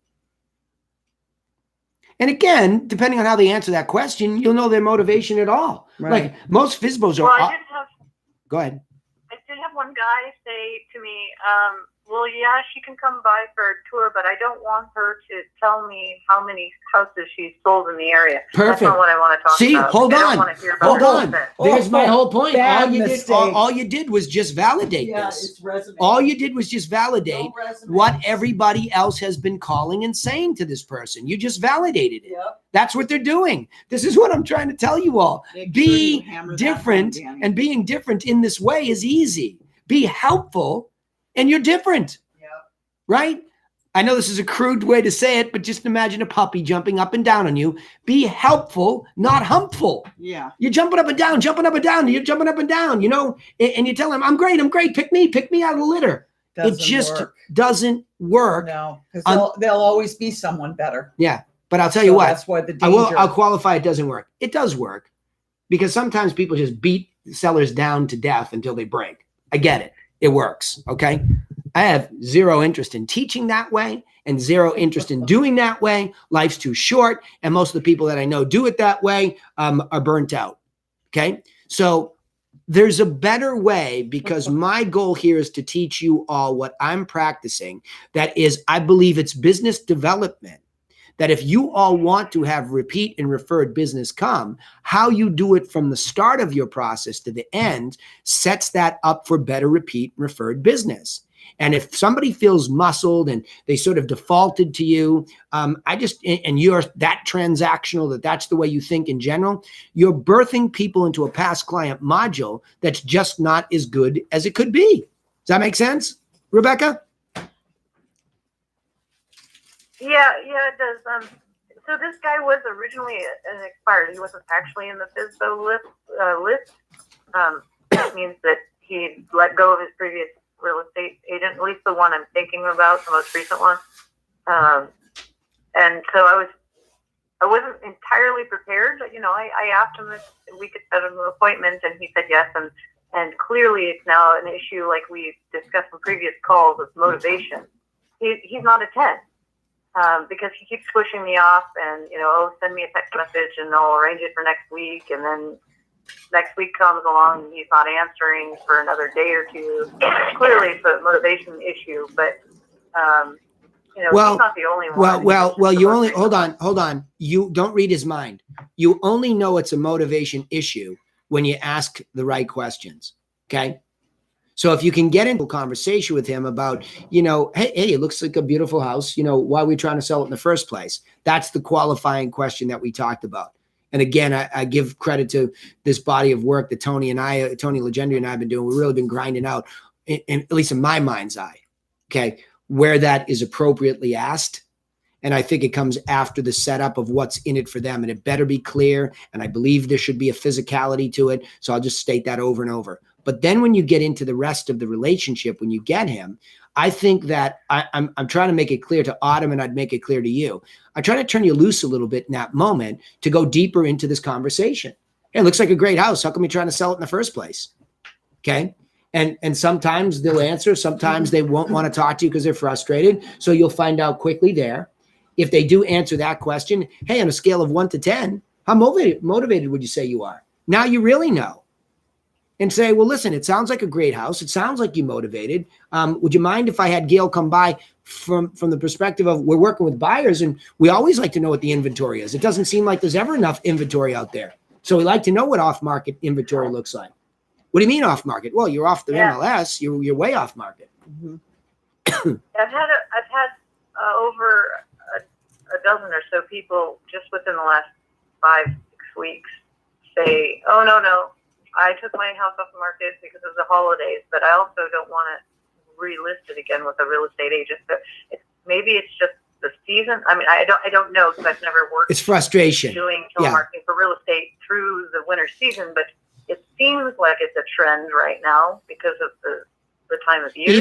And again, depending on how they answer that question, you'll know their motivation at all. Right. Like most FSBOs are. Well, Go ahead. I did have one guy say to me, well, yeah, she can come by for a tour, but I don't want her to tell me how many houses she's sold in the area. Perfect. That's not what I want to talk about. See, hold I on. don't want to hear about Hold on. her There's my whole point. Bad All you did was just validate this. It's resume. All you did was just validate No resume. what everybody else has been calling and saying to this person. You just validated it. Yep. That's what they're doing. This is what I'm trying to tell you all. Be different, and being different in this way is easy. Be helpful, and you're different. Right? I know this is a crude way to say it, but just imagine a puppy jumping up and down on you. Be helpful, not humpful. Yeah. You're jumping up and down. You're jumping up and down, and you tell them, I'm great. Pick me out of the litter. It just doesn't work. No, because there'll always be someone better. Yeah. But I'll tell you what, that's why the danger. I'll qualify it doesn't work. It does work, because sometimes people just beat sellers down to death until they break. I get it. It works. Okay. I have zero interest in teaching that way and zero interest in doing that way. Life's too short. And most of the people that I know do it that way are burnt out. Okay. So there's a better way, because my goal here is to teach you all what I'm practicing. That is, I believe it's business development. That if you all want to have repeat and referred business come, how you do it from the start of your process to the end sets that up for better repeat and referred business. And if somebody feels muscled and they sort of defaulted to you, and you're that transactional, that's the way you think in general, you're birthing people into a past client module that's just not as good as it could be. Does that make sense, Rebecca? Yeah, it does. So this guy was originally an expired. He wasn't actually in the FSBO list. That means that he let go of his previous real estate agent, at least the one I'm thinking about, the most recent one. And so I wasn't entirely prepared, but I asked him if we could set an appointment, and he said yes. And clearly, it's now an issue, like we discussed in previous calls, with motivation. He's not a 10. Because he keeps pushing me off and, send me a text message and I'll arrange it for next week. And then next week comes along and he's not answering for another day or two. Clearly it's a motivation issue, but, he's not the only one. Well, you only, hold on. You don't read his mind. You only know it's a motivation issue when you ask the right questions. Okay. So if you can get into a conversation with him about, hey, it looks like a beautiful house, why are we trying to sell it in the first place? That's the qualifying question that we talked about. And again, I give credit to this body of work that Tony Legendary and I have been doing. We've really been grinding out, at least in my mind's eye, okay, where that is appropriately asked. And I think it comes after the setup of what's in it for them. And it better be clear. And I believe there should be a physicality to it. So I'll just state that over and over. But then when you get into the rest of the relationship, when you get him, I think that I'm trying to make it clear to Autumn, and I'd make it clear to you. I try to turn you loose a little bit in that moment to go deeper into this conversation. Hey, it looks like a great house. How come you're trying to sell it in the first place? Okay. And sometimes they'll answer. Sometimes they won't want to talk to you because they're frustrated. So you'll find out quickly there. If they do answer that question, hey, on a scale of 1 to 10, how motivated would you say you are? Now you really know. And say, well, listen, it sounds like a great house. It sounds like you're motivated. Would you mind if I had Gail come by from the perspective of we're working with buyers and we always like to know what the inventory is. It doesn't seem like there's ever enough inventory out there. So we like to know what off-market inventory looks like. What do you mean off-market? Well, you're off the MLS. You're way off-market. Mm-hmm. I've had over a dozen or so people just within the last 5-6 weeks say, oh, no. I took my house off the market because of the holidays, but I also don't want to relist it again with a real estate agent. But maybe it's just the season. I mean, I don't know because I've never worked. It's frustration. Doing telemarketing for real estate through the winter season, but it seems like it's a trend right now because of the time of year.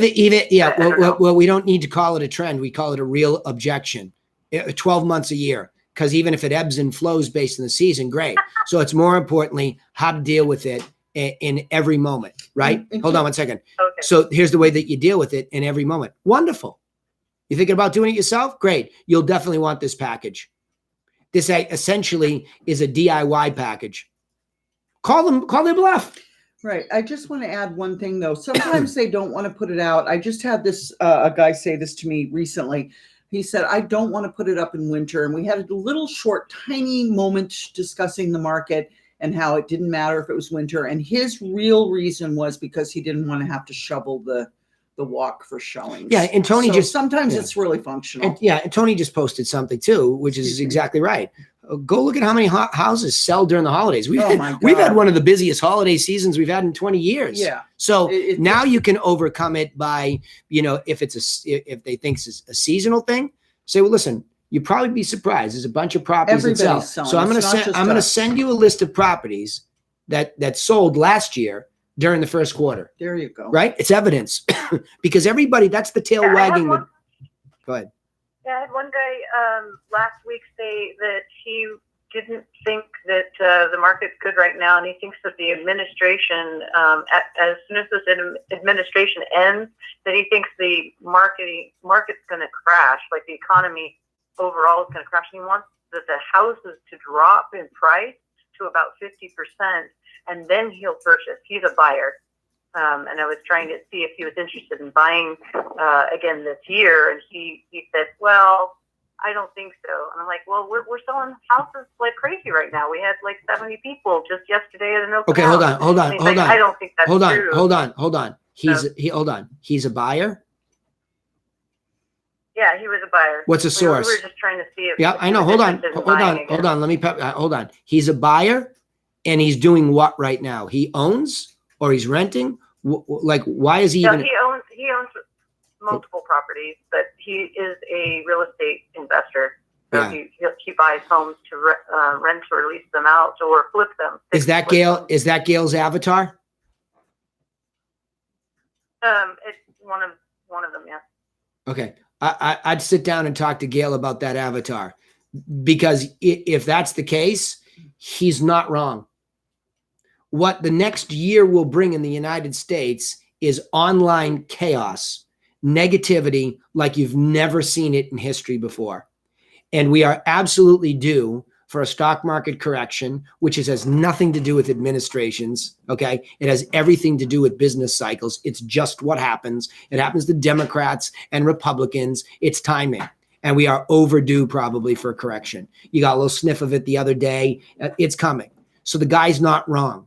Well, we don't need to call it a trend. We call it a real objection. 12 months a year. Because even if it ebbs and flows based on the season, great. So it's more importantly how to deal with it in every moment, right? Mm-hmm. Hold on 1 second. Okay. So here's the way that you deal with it in every moment. Wonderful. You thinking about doing it yourself? Great. You'll definitely want this package. This essentially is a DIY package. Call their bluff. Right. I just want to add one thing though. Sometimes they don't want to put it out. I just had this a guy say this to me recently. He said, I don't want to put it up in winter. And we had a little short, tiny moment discussing the market and how it didn't matter if it was winter. And his real reason was because he didn't want to have to shovel the walk for showings. Yeah. And Tony sometimes it's really functional. And Tony just posted something too, which is exactly right. Go look at how many houses sell during the holidays. We've had one of the busiest holiday seasons we've had in 20 years. Yeah. So now you can overcome it by, if they think it's a seasonal thing, say, well, listen, you'd probably be surprised. There's a bunch of properties that sell. So I'm going to send you a list of properties that sold last year during the first quarter. There you go. Right? It's evidence because everybody, that's the tail wagging. Go ahead. Yeah, I had one guy last week say that he didn't think that the market's good right now, and he thinks that the administration, as soon as this administration ends, that he thinks the market's going to crash, like the economy overall is going to crash. And he wants the houses to drop in price to about 50%, and then he'll purchase. He's a buyer. And I was trying to see if he was interested in buying again this year. And he said, well, I don't think so. And I'm like, well, we're selling houses like crazy right now. We had like 70 people just yesterday at an open house. Hold on. I don't think that's true. Hold on. He's a buyer Yeah, he was a buyer. What's a source? We were just trying to see if. Yeah, I know. Hold on. Hold on. Let me, hold on. He's a buyer and he's doing what right now? He owns or he's renting? Like, why is he No, even? he owns multiple properties, but he is a real estate investor. So Yeah. he buys homes to rent or lease them out or flip them. Is that Gail? Is that Gail's avatar? It's one of them, yeah. Okay. I'd sit down and talk to Gail about that avatar, because if that's the case, he's not wrong. What the next year will bring in the United States is online chaos, negativity like you've never seen it in history before. And we are absolutely due for a stock market correction, which has nothing to do with administrations, okay? It has everything to do with business cycles. It's just what happens. It happens to Democrats and Republicans. It's timing. And we are overdue probably for a correction. You got a little sniff of it the other day. It's coming. So the guy's not wrong.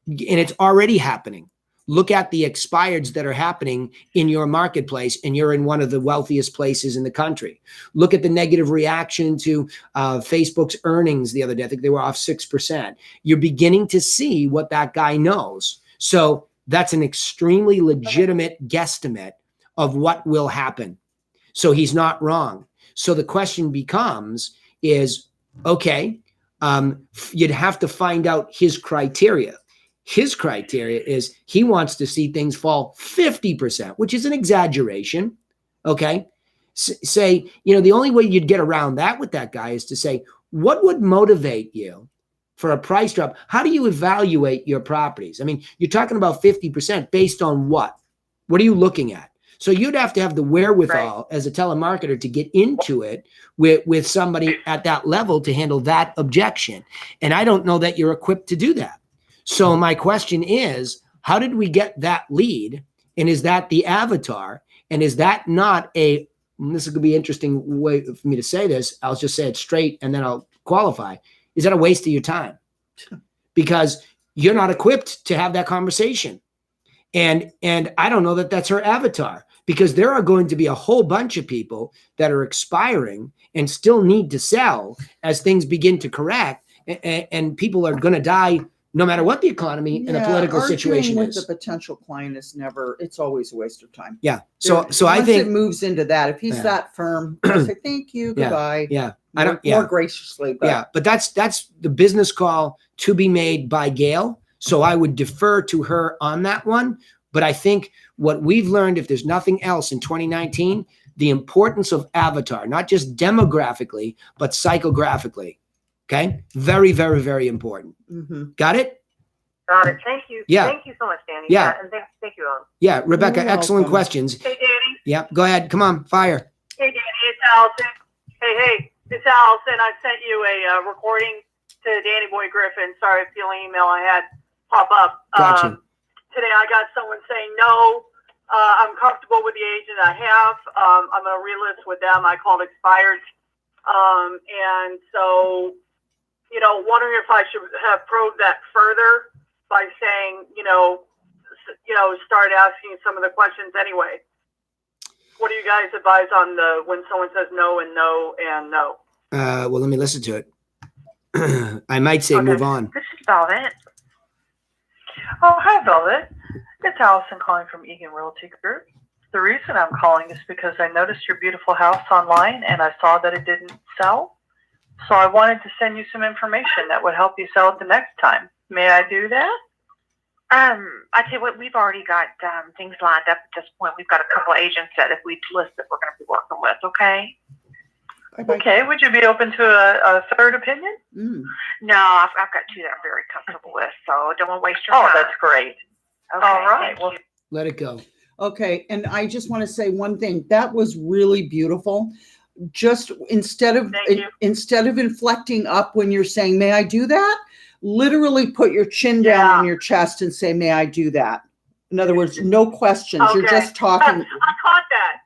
And it's already happening. Look at the expireds that are happening in your marketplace, and you're in one of the wealthiest places in the country. Look at the negative reaction to Facebook's earnings the other day. I think they were off 6%. You're beginning to see what that guy knows. So that's an extremely legitimate guesstimate of what will happen. So he's not wrong. So the question becomes is, okay, you'd have to find out his criteria. His criteria is he wants to see things fall 50%, which is an exaggeration. Okay. Say, the only way you'd get around that with that guy is to say, what would motivate you for a price drop? How do you evaluate your properties? I mean, you're talking about 50% based on what? What are you looking at? So you'd have to have the wherewithal as a telemarketer to get into it with somebody at that level to handle that objection. And I don't know that you're equipped to do that. So my question is, how did we get that lead? And is that the avatar? And is that not this is going to be an interesting way for me to say this. I'll just say it straight and then I'll qualify. Is that a waste of your time? Because you're not equipped to have that conversation. And I don't know that that's her avatar, because there are going to be a whole bunch of people that are expiring and still need to sell as things begin to correct. And people are going to die no matter what the economy and the political situation with is. The potential client is it's always a waste of time. Yeah. So I think once it moves into that, if he's that firm, I say thank you, goodbye. Yeah. More graciously. But that's the business call to be made by Gail. So I would defer to her on that one. But I think what we've learned, if there's nothing else in 2019, the importance of avatar, not just demographically, but psychographically. Okay. Very, very, very important. Mm-hmm. Got it? Got it. Thank you. Yeah. Thank you so much, Danny. Yeah. And thank you, Owen. Yeah. Rebecca, You're excellent welcome. questions. Hey, Danny. Yeah. Go ahead. Come on. Fire. Hey, Danny, it's Allison. Hey, it's Allison. I sent you a recording to Danny Boy Griffin. Sorry if the only email I had pop up. Gotcha. Today I got someone saying, no, I'm comfortable with the agent I have. I'm a realist with them. I called expired. And so, wondering if I should have probed that further by saying, start asking some of the questions anyway. What do you guys advise on when someone says no and no and no? Well, let me listen to it. I might say move on. This is Velvet. Oh, hi, Velvet. It's Allison calling from Egan Realty Group. The reason I'm calling is because I noticed your beautiful house online and I saw that it didn't sell. So I wanted to send you some information that would help you sell it the next time. May I do that? I tell you what, we've already got things lined up at this point. We've got a couple of agents that if we list that we're going to be working with, okay? Bye-bye. Okay, would you be open to a third opinion? Mm. No, I've got two that I'm very comfortable with, so don't want to waste your Oh, time. that's great. Okay, All right. thank Well, you. Let it go. Okay. And I just want to say one thing. That was really beautiful. Just instead of inflecting up when you're saying, may I do that? Literally put your chin down on your chest and say, may I do that? In other words, no questions. Okay. You're just talking. I caught that.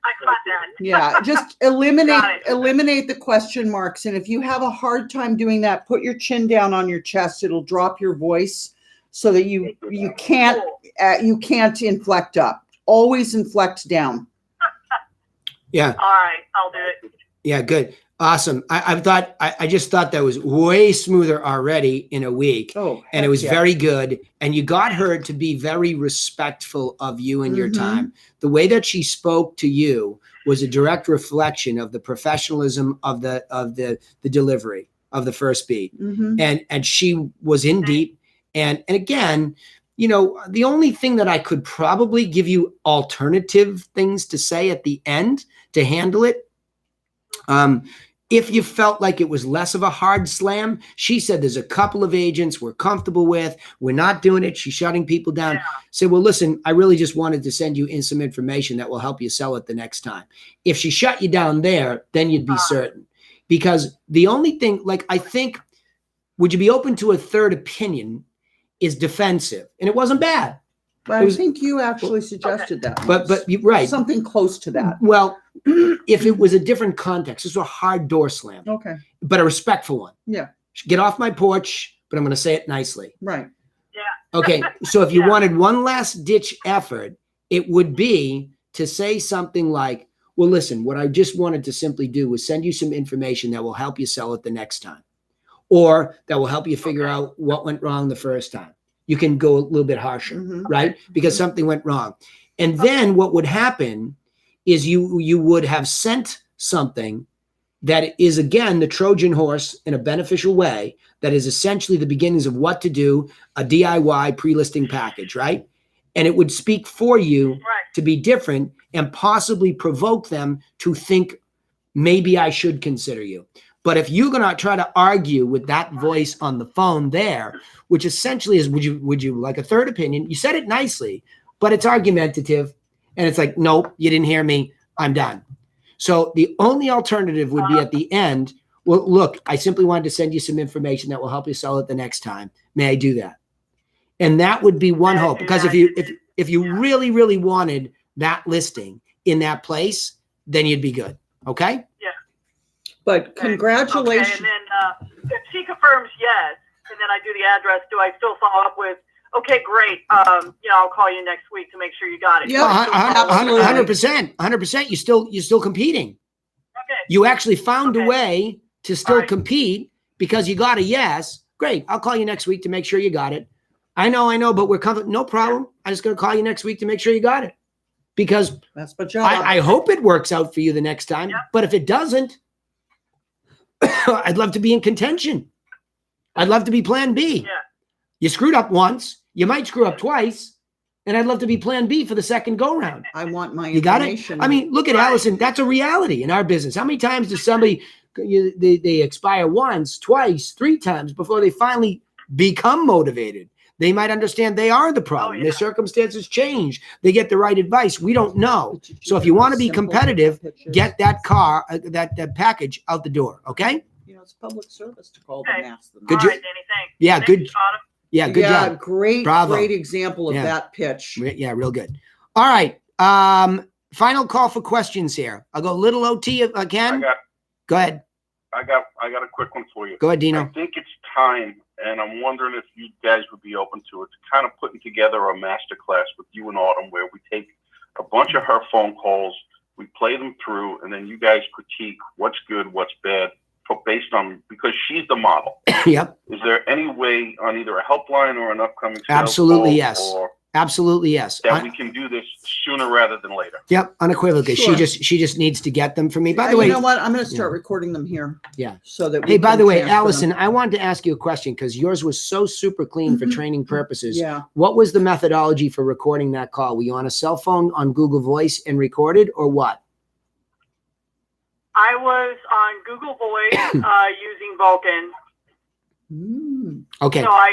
Yeah, just eliminate the question marks. And if you have a hard time doing that, put your chin down on your chest. It'll drop your voice so that you can't inflect up. Always inflect down. Yeah. All right, I'll do it. Yeah, good. Awesome. I just thought that was way smoother already in a week. Oh, And it heck was yeah. very good. And you got her to be very respectful of you and your Mhm. time. The way that she spoke to you was a direct reflection of the professionalism of the delivery of the first beat. Mhm. And she was in deep. And again, you know, the only thing that I could probably give you alternative things to say at the end to handle it, if you felt like it was less of a hard slam, she said there's a couple of agents we're comfortable with. We're not doing it. She's shutting people down. Yeah. Say, well, listen, I really just wanted to send you in some information that will help you sell it the next time. If she shut you down there, then you'd be certain. Because the only thing, like, I think, would you be open to a third opinion is defensive. And it wasn't bad. But It was- I think you actually suggested that. But once. you, right. Something close to that. Well, if it was a different context, this was a hard door slam, Okay. but a respectful one. Yeah. Get off my porch, but I'm going to say it nicely. Right. Okay. So if you Yeah. wanted one last ditch effort, it would be to say something like, well, listen, what I just wanted to simply do was send you some information that will help you sell it the next time, or that will help you figure out what went wrong the first time. You can go a little bit harsher, Mhm. right? Because something went wrong. And then what would happen is you would have sent something that is, again, the Trojan horse in a beneficial way, that is essentially the beginnings of what to do, a DIY pre-listing package, right? And it would speak for you Right. to be different and possibly provoke them to think, maybe I should consider you. But if you're going to try to argue with that voice on the phone there, which essentially is, would you like a third opinion? You said it nicely, but it's argumentative. And it's like, nope, you didn't hear me. I'm done. So the only alternative would be at the end. Well, look, I simply wanted to send you some information that will help you sell it the next time. May I do that? And that would be one hope. Because if you really, really wanted that listing in that place, then you'd be good. Okay? But Okay, congratulations. and then if she confirms yes, and then I do the address, do I still follow up with, okay, great, I'll call you next week to make sure you got it? Yeah. absolutely. 100%. You're still competing. Okay. You actually found a Okay. way to still Alright. compete because you got a yes. Great. I'll call you next week to make sure you got it. I know, but we're comfortable. No problem. I'm just going to call you next week to make sure you got it. Because That's my job. I hope it works out for you the next time. Yeah. But if it doesn't, I'd love to be in contention. I'd love to be plan B. Yeah. You screwed up once. You might screw up twice. And I'd love to be plan B for the second go round. I want my You got it? information. I mean, look at Right. Allison. That's a reality in our business. How many times does somebody, they expire once, twice, 3 times before they finally become motivated? They might understand they are the problem. yeah. Their circumstances change. They get the right advice. We don't know. Did So if you want to be simple competitive, pictures? get that car, that package out the door. Okay? It's public service to call them Okay. and ask them. Good All jo- right, Danny, thanks. Yeah, Thanks, good. Autumn. Yeah, good job. Great, Bravo. great example of Yeah. that pitch. Yeah, real good. All right. Final call for questions here. I'll go a little OT if I can. Go ahead. I got a quick one for you. Go ahead, I Dino. think it's time, and I'm wondering if you guys would be open to it, to kind of putting together a master class with you and Autumn, where we take a bunch of her phone calls, we play them through, and then you guys critique what's good, what's bad, based on, because she's the model. Yep. Is there any way on either a helpline or an upcoming sales Absolutely, call, yes. or Absolutely, yes. that we can do this sooner rather than later? Yep, unequivocally. Sure. She just needs to get them for me. By the You way, know what? I'm going to start recording them here. Yeah. So that. hey, we by can the way, transfer them. Allison, I wanted to ask you a question because yours was so super clean for training purposes. Yeah. What was the methodology for recording that call? Were you on a cell phone on Google Voice and recorded, or what? I was on Google Voice using Vulcan. Mm. Okay. So I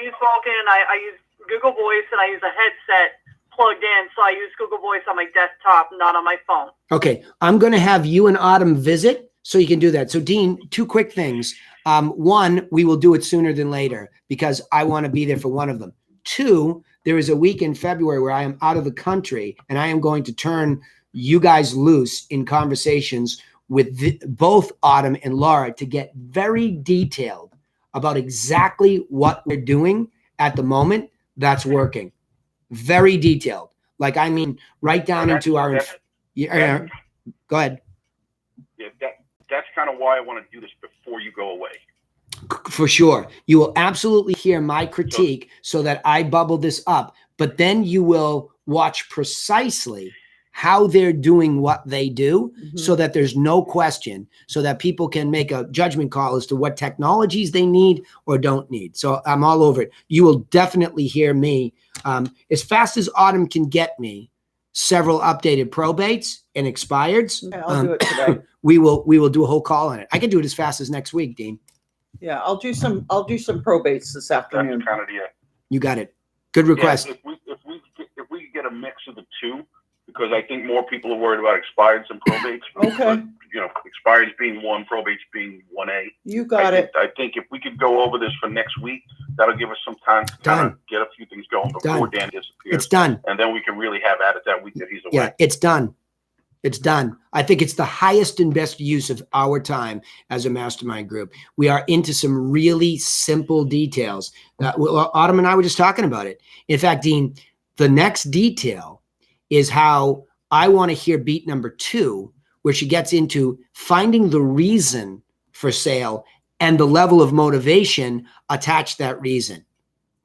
use Vulcan, I use Google Voice, and I use a headset plugged in. So I use Google Voice on my desktop, not on my phone. Okay. I'm going to have you and Autumn visit so you can do that. So, Dean, 2 quick things. One, we will do it sooner than later because I want to be there for one of them. 2, there is a week in February where I am out of the country and I am going to turn you guys loose in conversations with both Autumn and Laura to get very detailed about exactly what we're doing at the moment that's working. Very detailed. Like, I mean, right down into our Go ahead. Yeah, that's kind of why I want to do this before you go away. For sure. You will absolutely hear my critique so that I bubble this up, but then you will watch precisely how they're doing what they do so that there's no question, so that people can make a judgment call as to what technologies they need or don't need. So I'm all over it. You will definitely hear me as fast as Autumn can get me several updated probates and expireds. Yeah, I'll do it today. We will do a whole call on it. I can do it as fast as next week, Dean. Yeah, I'll do some probates this afternoon. That's kind of the You got it. Good request. Yeah, if we get a mix of the two, because I think more people are worried about expireds and probates. Okay. But, you know, expireds being 1, probates being 1A. You got it. I think if we could go over this for next week, that'll give us some time to kind of get a few things going before Dan disappears. It's done. And then we can really have at it that week that he's away. Yeah, it's done. It's done. I think it's the highest and best use of our time as a mastermind group. We are into some really simple details. Autumn and I were just talking about it. In fact, Dean, the next detail is how I want to hear beat number 2, where she gets into finding the reason for sale and the level of motivation attached to that reason.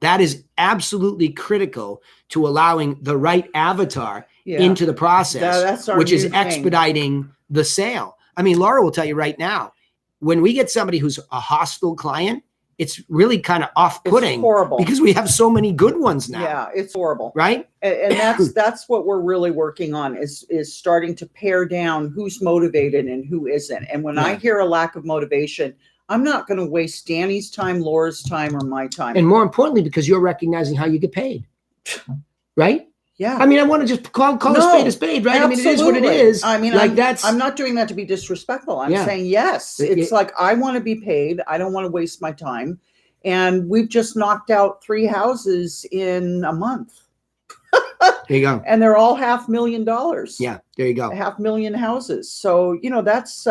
That is absolutely critical to allowing the right avatar into the process, That's our which is new thing. expediting the sale. I mean, Laura will tell you right now, when we get somebody who's a hostile client, it's really kind of off-putting. It's horrible. Because we have so many good ones now. Yeah, it's horrible. Right? And that's what we're really working on is starting to pare down who's motivated and who isn't. And when I hear a lack of motivation, I'm not going to waste Danny's time, Laura's time, or my time. And more importantly, because you're recognizing how you get paid. Right? Yeah. I mean, I want to just call a spade, right? Absolutely. I mean, it is what it is. I mean, like I'm not doing that to be disrespectful. I'm saying, yes, it's like, I want to be paid. I don't want to waste my time. And we've just knocked out 3 houses in a month. There you go. And they're all $500,000. Yeah, there you go. 500,000 houses. So, you know, that's,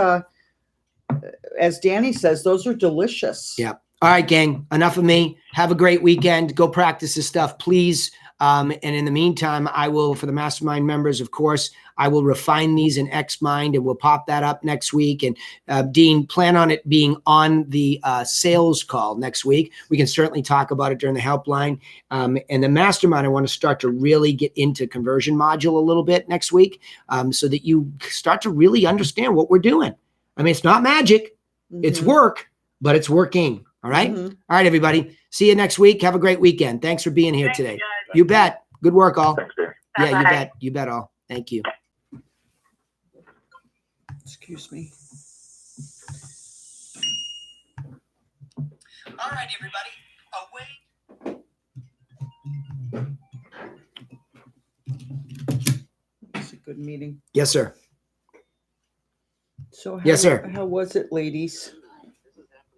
as Danny says, those are delicious. Yeah. All right, gang, enough of me. Have a great weekend. Go practice this stuff, please. And in the meantime, I will, for the mastermind members, of course, I will refine these in Xmind and we'll pop that up next week. And Dean, plan on it being on the sales call next week. We can certainly talk about it during the helpline. And the mastermind, I want to start to really get into conversion module a little bit next week so that you start to really understand what we're doing. I mean, it's not magic. It's work, but it's working. All right. All right, everybody. See you next week. Have a great weekend. Thanks for being here today. You bet. Good work, all. Thanks, Dan. Yeah, you bet. You bet, all. Thank you. Excuse me. All right, everybody. It's a good meeting. Yes, sir. So Yes, sir. How was it, ladies?